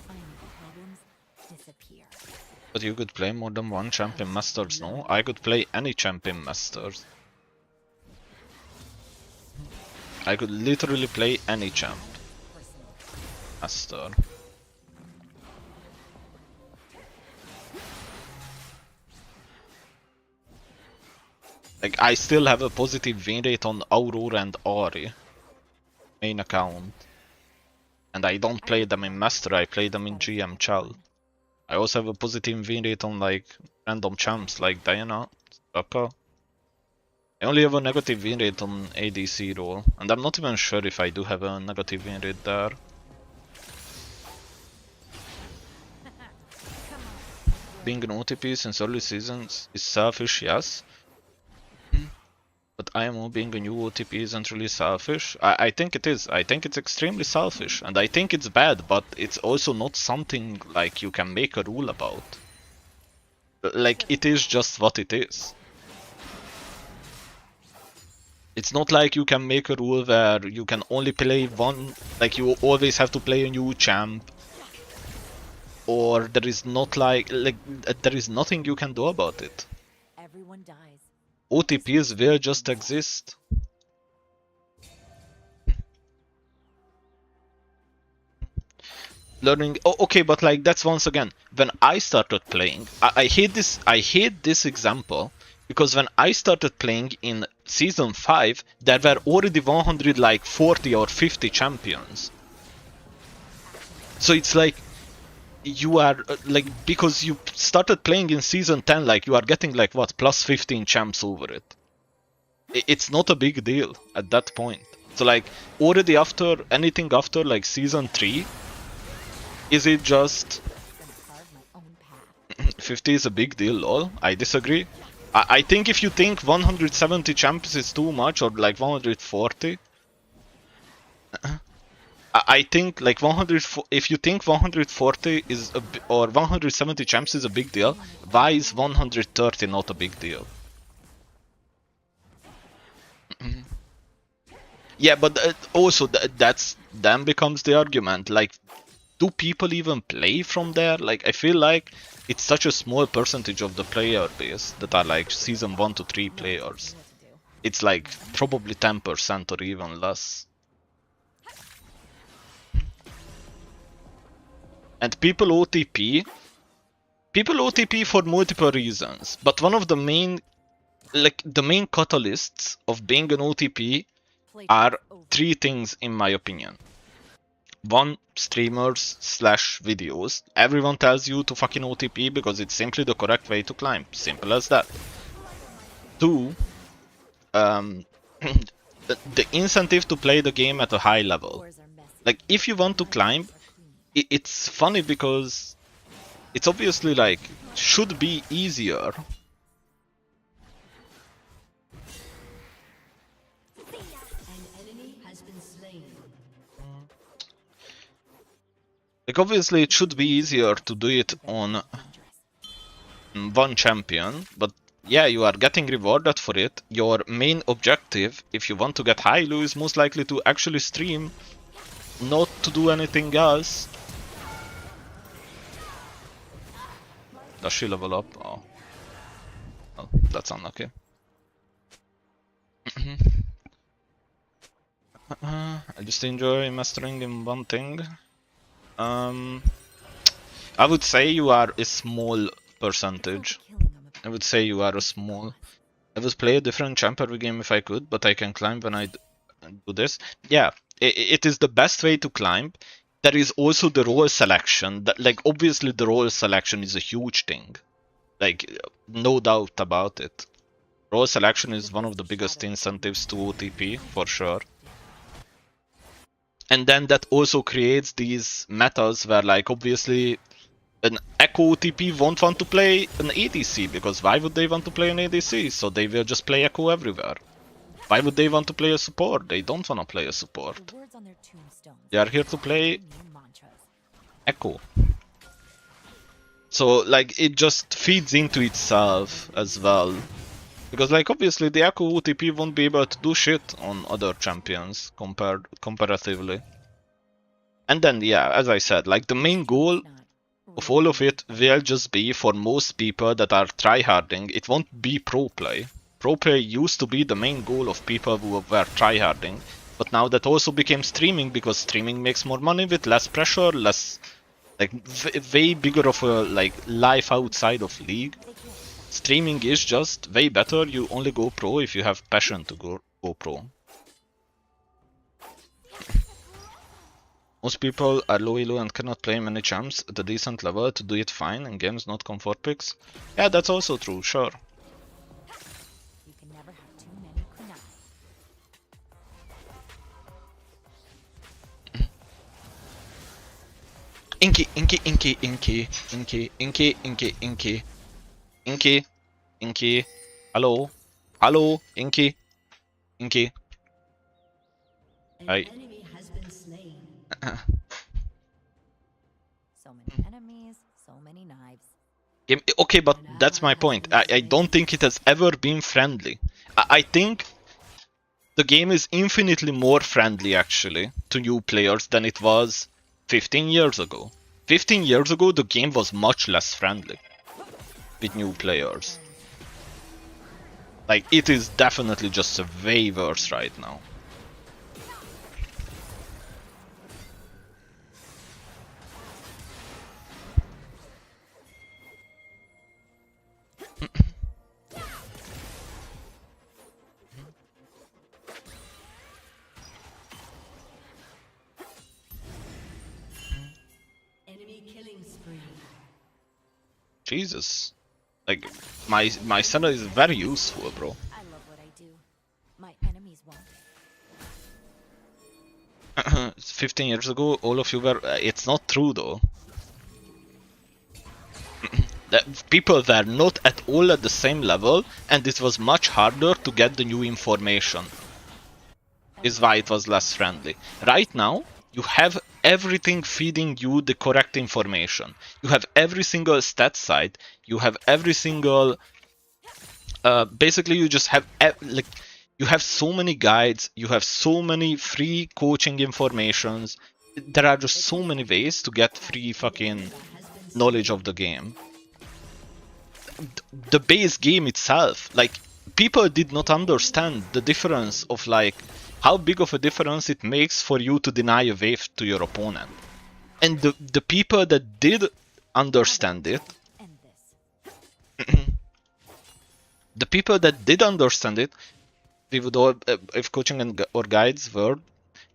I need problems disappear. But you could play more than one champion masters, no? I could play any champion masters. I could literally play any champ master. Like, I still have a positive win rate on Aurora and Ari main account. And I don't play them in Master, I play them in GM Chal. I also have a positive win rate on like random champs like Diana, Saka. I only have a negative win rate on ADC role, and I'm not even sure if I do have a negative win rate there. Being an OTP since early seasons is selfish, yes. But IMO being a new OTP isn't really selfish. I think it is. I think it's extremely selfish. And I think it's bad, but it's also not something like you can make a rule about. Like, it is just what it is. It's not like you can make a rule where you can only play one, like you always have to play a new champ. Or there is not like there is nothing you can do about it. Everyone dies. OTPs will just exist. Learning. Oh, okay, but like that's once again when I started playing. I hate this. I hate this example because when I started playing in season 5, there were already 140 or 50 champions. So it's like you are like, because you started playing in season 10, like you are getting like what, plus 15 champs over it. It's not a big deal at that point. So like already after anything after like season 3, is it just Gonna carve my own path. 50 is a big deal, lol? I disagree. I think if you think 170 champs is too much, or like 140, I think like 100. If you think 140 is or 170 champs is a big deal, why is 130 not a big deal? Yeah, but also that's then becomes the argument. Like, do people even play from there? Like, I feel like it's such a small percentage of the player base that are like season 1 to 3 players. What to do. It's like probably 10% or even less. And people OTP for multiple reasons, but one of the main, like the main catalysts of being an OTP are Playtime's over. 3 things in my opinion. 1, streamers / videos. Everyone tells you to fucking OTP because it's simply the correct way to climb. Simple as that. 2, the incentive to play the game at a high level. Wars are messy. Like, if you want to climb, it's funny because it's obviously like should be easier. An enemy has been slain. Like, obviously it should be easier to do it on Dangerous. one champion, but yeah, you are getting rewarded for it. Your main objective, if you want to get high elo, is most likely to actually stream, not to do anything else. Does she level up? Oh, oh, that's unlucky. I just enjoy mastering in one thing. I would say you are a small percentage. Killing them. I would say you are a small. I would play a different champ every game if I could, but I can climb when I do this. Yeah, it is the best way to climb. There is also the role selection. That, like, obviously the role selection is a huge thing. Like, no doubt about it. Role selection is one of the biggest incentives to OTP, for sure. And then that also creates these metas where, like, obviously an Echo OTP won't want to play an ADC, because why would they want to play an ADC? So they will just play Echo everywhere. Why would they want to play a support? They don't want to play a support. The words on their tombstones They are here to play new mantras. Echo. So, like, it just feeds into itself as well. Because, like, obviously the Echo OTP won't be able to do shit on other champions comparatively. And then, yeah, as I said, like, the main goal of all of it will just be, for most people that are tryharding, it won't be pro play. Pro play used to be the main goal of people who were tryharding, but now that also became streaming, because streaming makes more money with less pressure, less, like, way bigger of a, like, life outside of League. Streaming is just way better. You only go pro if you have passion to go pro. Most people are low elo and cannot play many champs at a decent level to do it fine in games, not comfort picks. Yeah, that's also true, sure. You can never have too many kunai. Inky, Inky, Inky, Inky, Inky, Inky, Inky, Inky, Inky, Inky. Hello? Hello, Inky? Inky. An Hi. enemy has been slain. So many enemies, so many knives. Okay, but that's my point. I don't think it has ever been friendly. I think the game is infinitely more friendly, actually, to new players than it was 15 years ago. 15 years ago, the game was much less friendly with new players. Like, it is definitely just a way worse right now. Enemy killing spree. Jesus. Like, my center is very useful, bro. I love what I do. My enemies won't. 15 years ago, all of you were... it's not true, though. That people were not at all at the same level, and it was much harder to get the new information. Is why it was less friendly. Right now, you have everything feeding you the correct information. You have every single stat site. You have every single... basically, you just have... like, you have so many guides. You have so many free coaching informations. There are just so many ways to get free fucking knowledge of the game. The base game itself, like, people did not understand the difference of, like, how big of a difference it makes for you to deny a wave to your opponent. And the people that did understand it, End this. the people that did understand it, we would all, if coaching and or guides were,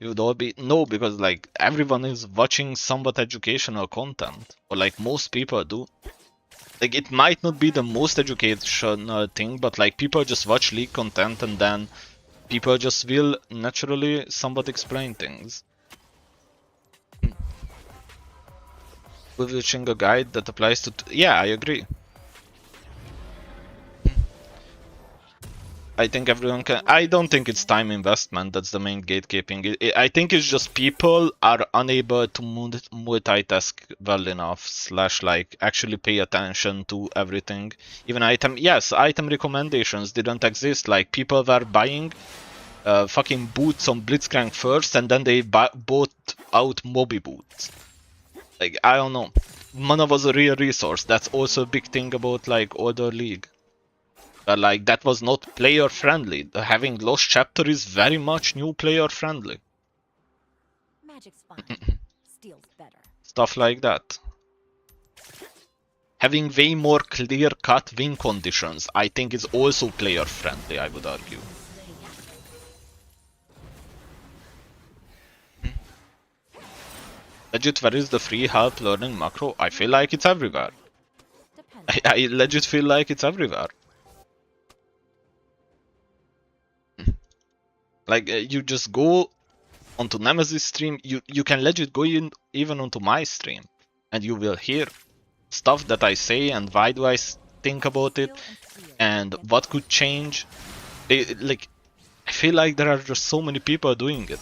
we would all be, no, because, like, everyone is watching somewhat educational content, or, like, most people do. Like, it might not be the most educational thing, but, like, people just watch League content and then people just will naturally somewhat explain things. Publishing a guide that applies to... yeah, I agree. I think everyone can... I don't think it's time investment that's the main gatekeeping. I think it's just people are unable to multitask well enough, / like, actually pay attention to everything. Even item... yes, item recommendations didn't exist. Like, people were buying fucking boots on Blitzcrank first, and then they bought out Moby boots. Like, I don't know. Mana was a real resource. That's also a big thing about, like, older League. Like, that was not player friendly. Having Lost Chapter is very much new player friendly. Magic's fine. Steel's better. Stuff like that. having way more clear-cut win conditions, I think is also player-friendly, I would argue. Legit, where is the free help learning macro? I feel like it's everywhere. Depends. I legit feel like it's everywhere. Like, you just go onto Nemesis stream, you can legit go in even onto my stream, and you will hear stuff that I say and why do I think about it, and what could change. Like, I feel like there are just so many people doing it.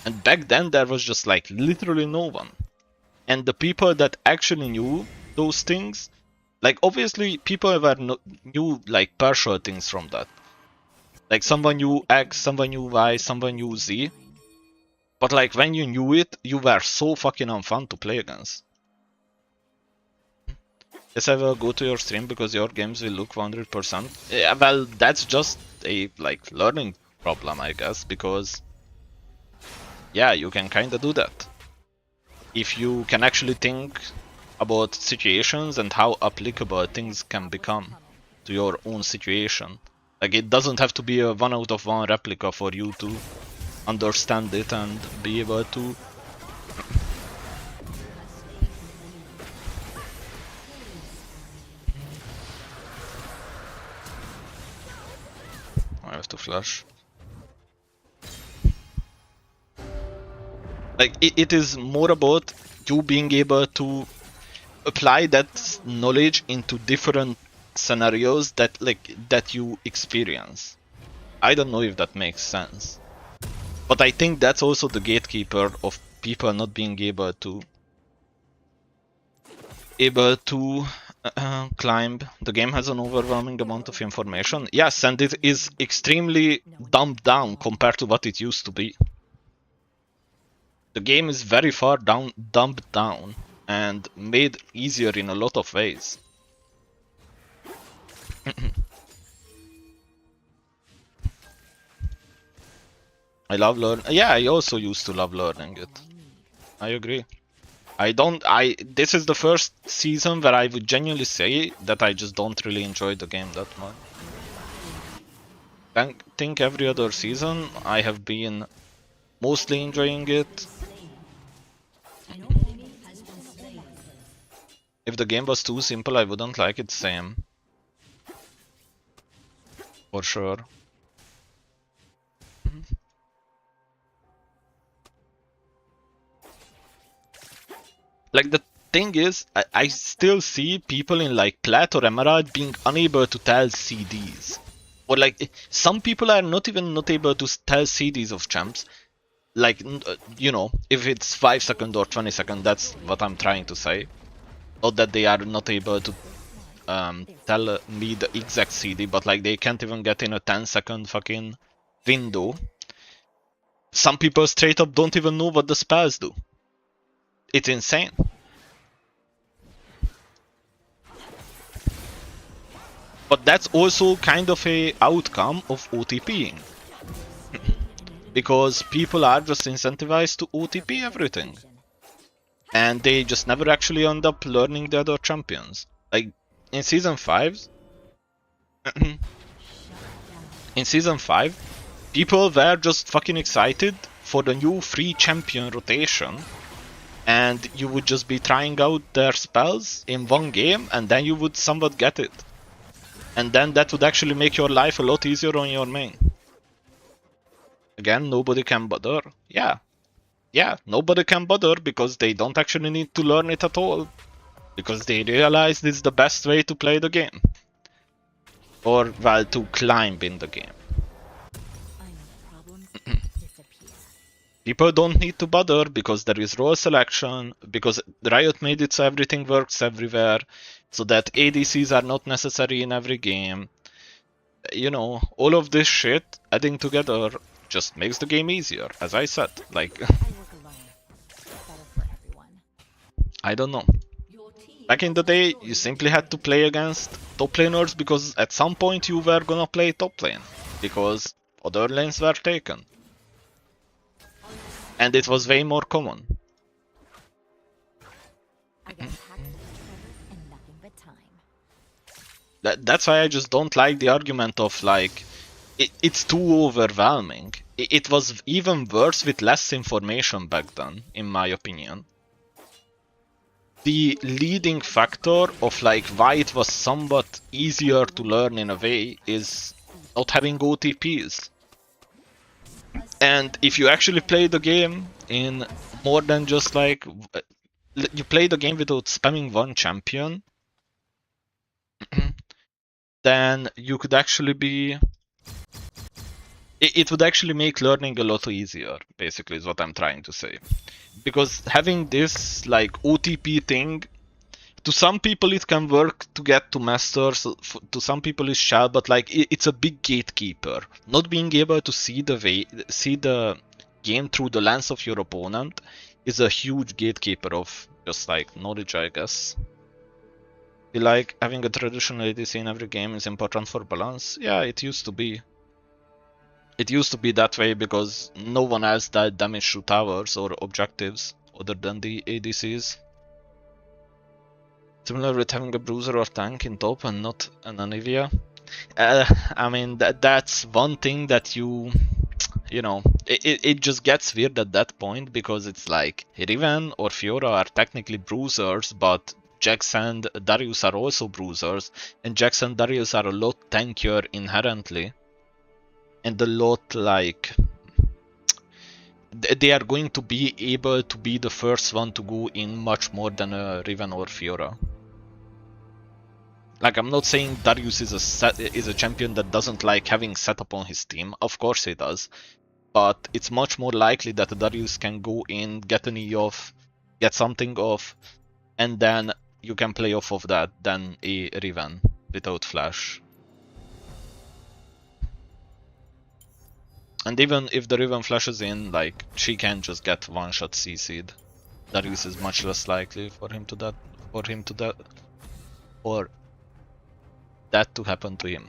And back then there was just like literally no one. And the people that actually knew those things, like obviously people knew like partial things from that. Like someone knew X, someone knew Y, someone knew Z. But like when you knew it, you were so fucking unfun to play against. Yes, I will go to your stream because your games will look 100%. Yeah, well, that's just a like learning problem, I guess, because yeah, you can kinda do that. If you can actually think about situations and how applicable things can become to your own situation. Like it doesn't have to be a 1 out of 1 replica for you to understand it and be able to. I have to flash. Like it is more about you being able to apply that knowledge into different scenarios that you experience. I don't know if that makes sense. But I think that's also the gatekeeper of people not being able to climb. The game has an overwhelming amount of information. Yes, and it is extremely dumbed down compared to what it used to be. The game is very far dumbed down and made easier in a lot of ways. I love learning. Yeah, I also used to love learning it. I agree. This is the first season where I would genuinely say that I just don't really enjoy the game that much. I think every other season I have been mostly enjoying it. If the game was too simple, I wouldn't like it, same. For sure. Like the thing is, I still see people in like Plat or Emerald being unable to tell CDs. Or like, some people are not able to tell CDs of champs. Like, you know, if it's 5 seconds or 20 seconds, that's what I'm trying to say. Not that they are not able to tell me the exact CD, but like they can't even get in a 10-second fucking window. Some people straight up don't even know what the spells do. It's insane. But that's also kind of a outcome of OTPing. Because people are just incentivized to OTP everything. And they just never actually end up learning the other champions. Like in season 5, people were just fucking excited for the new free champion rotation. And you would just be trying out their spells in one game and then you would somewhat get it. And then that would actually make your life a lot easier on your main. Again, nobody can bother. Yeah, nobody can bother because they don't actually need to learn it at all. Because they realize this is the best way to play the game. Or, well, to climb in the game. People don't need to bother because there is role selection, because Riot made it so everything works everywhere, so that ADCs are not necessary in every game. You know, all of this shit adding together just makes the game easier, as I said. Like, I don't know. Back in the day, you simply had to play against top laners because at some point you were gonna play top lane, because other lanes were taken. And it was way more common. That's why I just don't like the argument of like it's too overwhelming. It was even worse with less information back then, in my opinion. The leading factor of like why it was somewhat easier to learn in a way is not having OTPs. And if you actually play the game in more than just like you play the game without spamming one champion, then you could actually be it would actually make learning a lot easier, basically is what I'm trying to say. Because having this like OTP thing, to some people it can work to get to masters, to some people it shall, but like it's a big gatekeeper. Not being able to see the game through the lens of your opponent is a huge gatekeeper of just like knowledge, I guess. Like having a traditional ADC in every game is important for balance. Yeah, it used to be. It used to be that way because no one else dealt damage to towers or objectives other than the ADCs. Similar with having a bruiser or tank in top and not an Anivia. I mean, that's one thing that you know, it just gets weird at that point because it's like Riven or Fiora are technically bruisers, but Jax and Darius are also bruisers, and Jax and Darius are a lot tankier inherently, and a lot like they are going to be able to be the first one to go in much more than a Riven or Fiora. Like, I'm not saying Darius is a champion that doesn't like having setup on his team. Of course he does. But it's much more likely that Darius can go in, get an E off, get something off, and then you can play off of that than a Riven without flash. And even if the Riven flashes in, like, she can just get one-shot CC'd. Darius is much less likely for that to happen to him.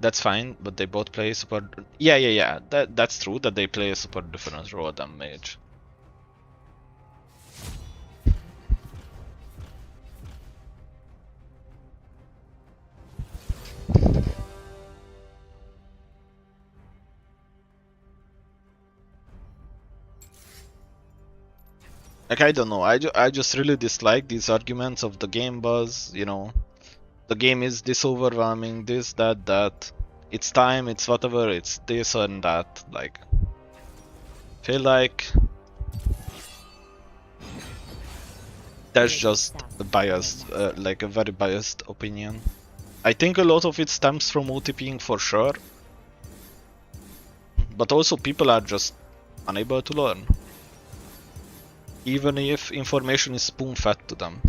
That's fine, but they both play super. Yeah. That's true that they play a super different role than mage. Like, I don't know. I just really dislike these arguments of the game buzz. You know, the game is this overwhelming, this, that. It's time, it's whatever, it's this and that. Like, feel like that's just a biased, like a very biased opinion. I think a lot of it stems from OTPing for sure, but also people are just unable to learn, even if information is spoon-fed to them.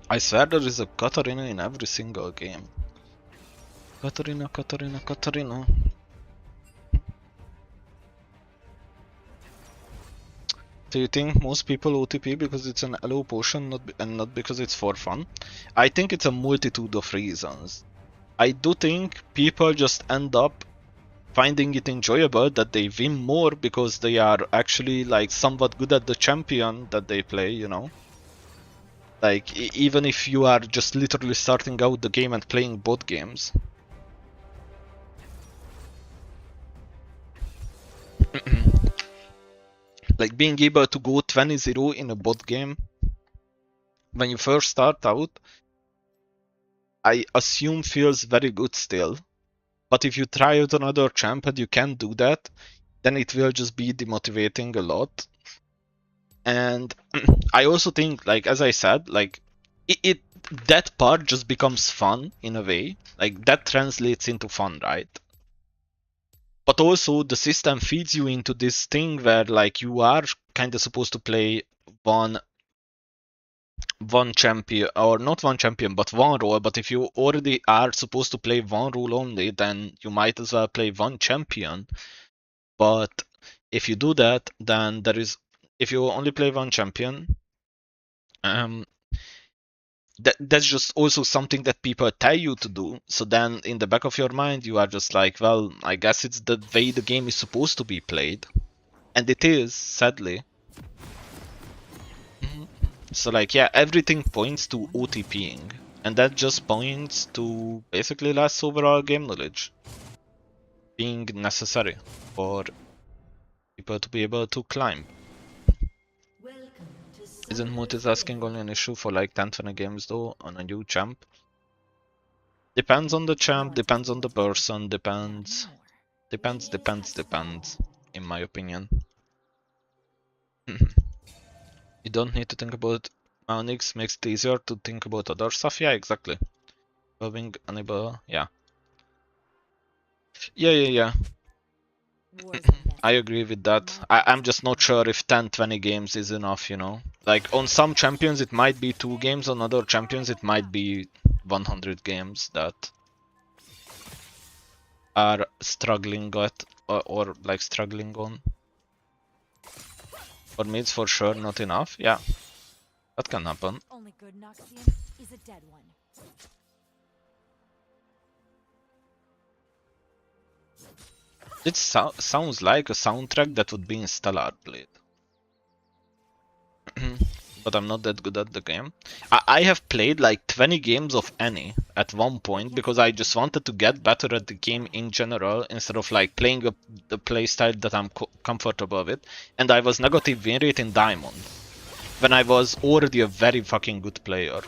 I swear there is a Katarina in every single game. Katarina. Do you think most people OTP because it's an LO potion and not because it's for fun? I think it's a multitude of reasons. I do think people just end up finding it enjoyable that they win more because they are actually like somewhat good at the champion that they play, you know? Like, even if you are just literally starting out the game and playing both games. Like, being able to go 20-0 in a bot game when you first start out, I assume feels very good still. But if you try out another champ and you can't do that, then it will just be demotivating a lot. And I also think, like, as I said, like, that part just becomes fun in a way. Like, that translates into fun, right? But also the system feeds you into this thing where like you are kind of supposed to play one champion, or not one champion but one role, but if you already are supposed to play one role only, then you might as well play one champion. But if you do that, then if you only play one champion, that's just also something that people tell you to do. So then in the back of your mind, you are just like, well, I guess it's the way the game is supposed to be played. And it is, sadly. So like, yeah, everything points to OTPing. And that just points to basically less overall game knowledge being necessary for people to be able to climb. Welcome to Isn't Summoner's multitasking Rift. only an issue for like 10-20 games though on a new champ? Depends on the champ, Yours depends on will the do. person, depends. More. Depends, in my opinion. You don't need to think about Onyx, makes it easier to think about other stuff. Yeah, exactly. Being unable, yeah. Yeah. War's a mess. I agree with that. I'm just not sure if 10-20 games is enough, you know. Like on some champions it might be 2 games, on other champions it might be 100 games that are struggling at or like struggling on. For me it's for sure not enough. Yeah, that can happen. Only good Noxian is a dead one. It sounds like a soundtrack that would be in Stellar Blade. But I'm not that good at the game. I have played like 20 games of any at one point because I just wanted to get better at the game in general instead of like playing the playstyle that I'm comfortable with. And I was negative win rate in Diamond when I was already a very fucking good player.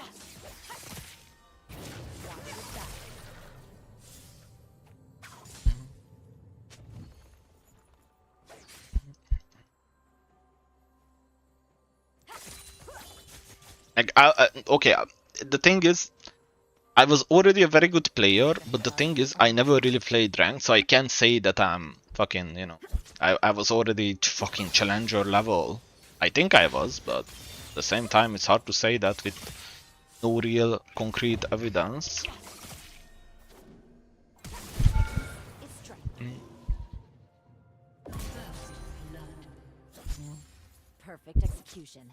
Like, okay, the thing is, I was already a very good player, but the thing is, I never really played rank, so I can't say that I'm fucking, you know, I was already fucking challenger level. I think I was, but at the same time, it's hard to say that with no real concrete evidence. Is strength. Perfect execution.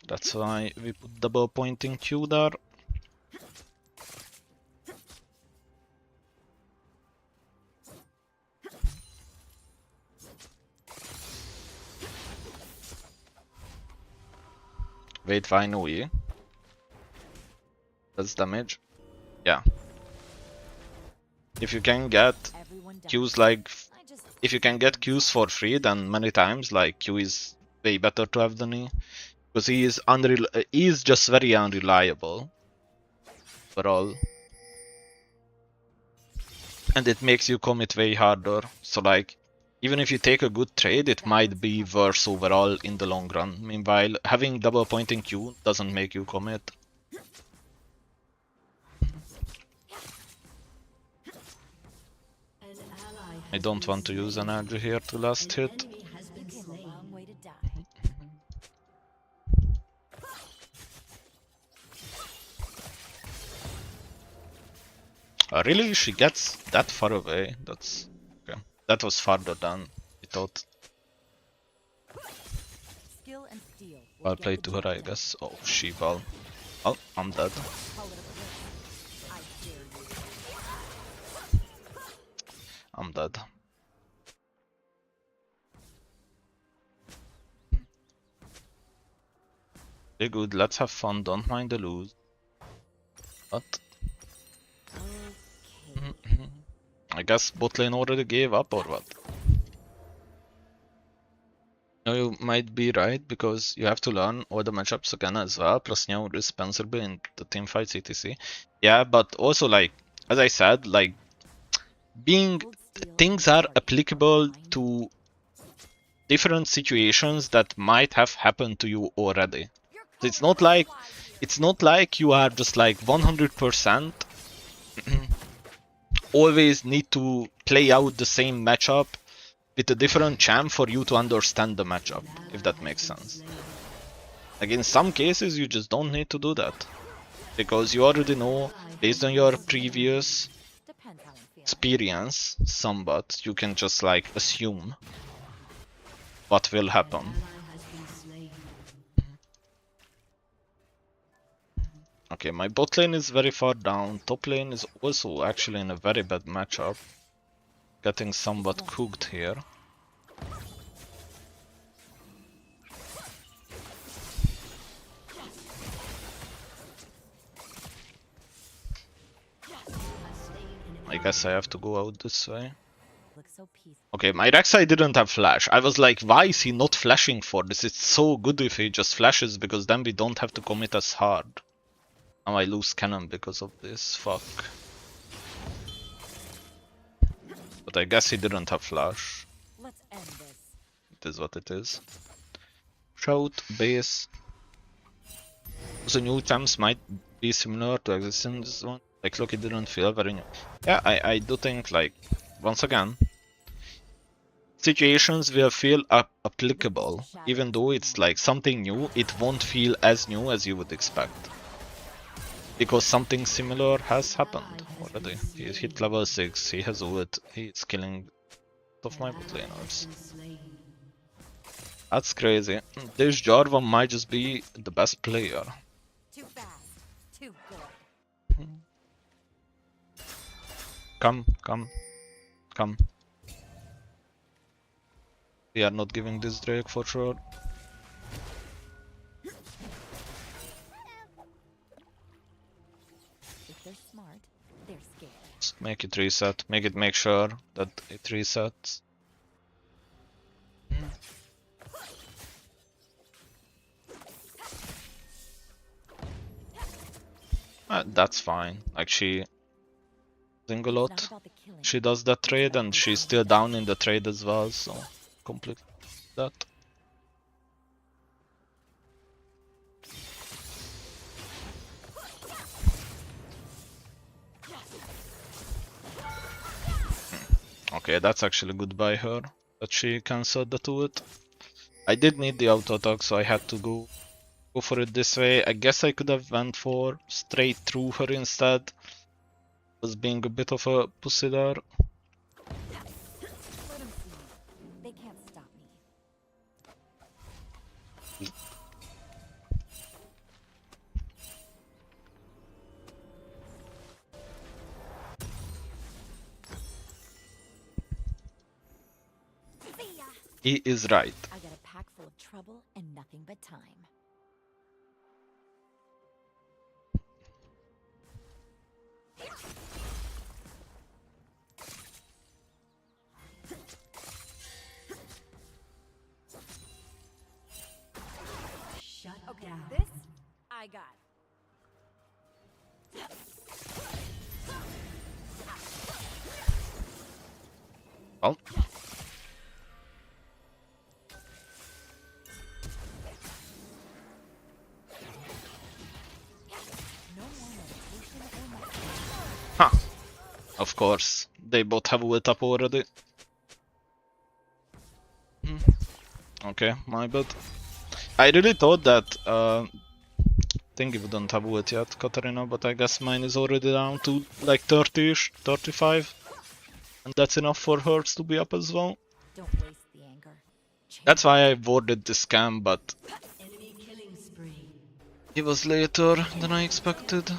That's why we put double pointing Q there. Wait, why no E? That's damage. Yeah. If you can get Everyone does. Qs like, I just if you can get Qs for free, then many times like Q is way better to have than E. Because he is just very unreliable overall. And it makes you commit way harder. So like, even if you take a good trade, it might be worse overall in the long run. Meanwhile, having double pointing Q doesn't make you commit. An ally I has don't been want to use slain. energy here to last An hit. enemy has been you came a slain. long way to die. Really? She gets that far away? That's okay. That was farther than we thought. Skill and steel. will Well get played the to her, job I done. guess. Oh, she well. Oh, I'm dead. Call it a blitz. I dare you. I'm dead. Very good, let's have fun, don't mind the lose. What? Okay. I guess bot lane already gave up or what? No, you might be right because you have to learn all the matchups again as well, plus new responsible in the team fights etc. Yeah, but also like, as I said, like being Cold steel things and are target applicable mine. to different situations that might have happened to you already. So it's not like you are just like 100% always need to play out the same matchup with a different champ for you to understand the matchup, if that makes sense. Like in some cases you just don't need to do that. Because you already know, based on your previous Depends how I'm feeling. experience, somewhat, you can just like assume what will happen. Ally has been slain. Okay, my bot lane is very far down. Top lane is also actually in a very bad matchup. Getting somewhat cooked here. I guess I have to go out this way. Looks so peaceful. Okay, my Rek'Sai didn't have flash. I was like, why is he not flashing for this? It's so good if he just flashes, because then we don't have to commit as hard. Now I lose cannon because of this. Fuck. But I guess he didn't have flash. Let's end this. It is what it is. Shout, base. Also, new champs might be similar to existing this one. Like, look, it didn't feel very new. Yeah, I do think, like, once again, situations will feel applicable. Even though it's like something new, it won't feel as new as you would expect. Because something similar has happened already. He's hit level 6, he has ult, he's killing of my bot laners. That's crazy. This Jarvan might just be the best player. Too fast. Too good. Come. We are not giving this Drake for sure. If they're smart, they're scared. Just make it reset. Make sure that it resets. That's fine. Like, she doing a It's not lot. about the killing. She does that trade and she's still down in the trade as well, so completely that. Okay, that's actually good by her that she cancelled the ult. I did need the auto attack, so I had to go for it this way. I guess I could have went for straight through her instead. Was being a bit of a pussy there. Let 'em see. They can't stop me. See ya. He is right. I got a pack full of trouble and nothing but time. Shut Okay, down. this I got. Well, No more meditation or nothing. huh. Of course, they both have ult up already. Okay, my bad. I really thought that Thingy wouldn't have ult yet, Katarina, but I guess mine is already down to like 30ish, 35. And that's enough for hers to be up as well. Don't waste the anger. That's why I warded the scam, but Enemy killing spree. it was later than I expected.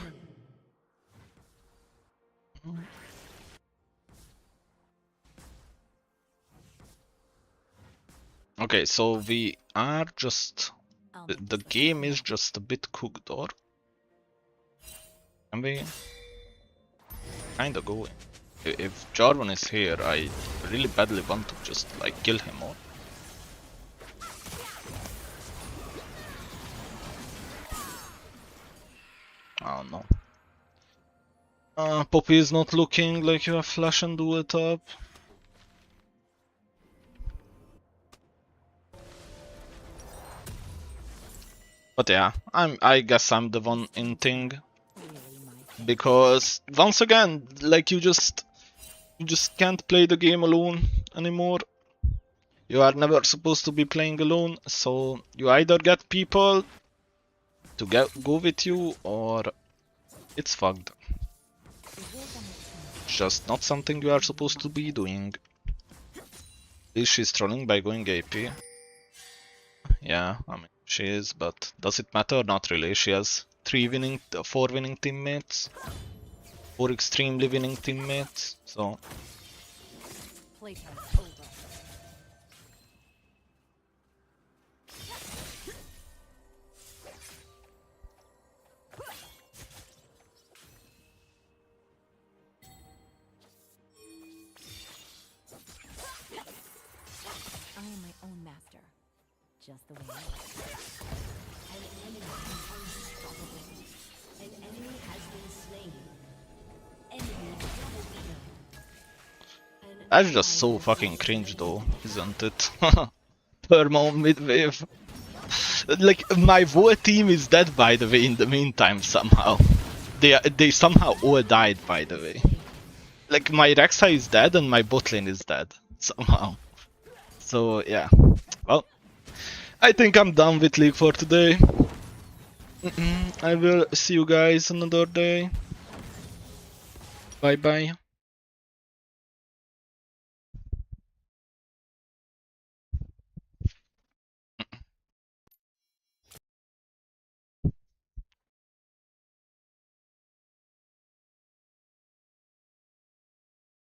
Okay, so we are just... The game is just a bit cooked, or? Can we kinda go in? If Jarvan is here, I really badly want to just like kill him, or? Oh no. Poppy is not looking like you have flash and do it up. But yeah, I guess I'm the one in thing. Because once again, like you just can't play the game alone anymore. You are never supposed to be playing alone, so you either get people to go with you, or it's fucked. Just not something you are supposed to be doing. At least she's trolling by going AP. Yeah, I mean, she is, but does it matter? Not really. She has 4 winning teammates, 4 extremely winning teammates. So Playtime's over. I am my own master. Just the way I like. An enemy is unstoppable. An enemy has been slain. Enemy double kill. An that's just ally so has fucking been cringe slain. though, isn't it? Thermo mid-wave. Like my whole team is dead by the way in the meantime somehow. They somehow all died by the way. Like my Rek'Sai is dead and my bot lane is dead somehow. So yeah. Well, I think I'm done with League for today. I will see you guys another day. Bye bye.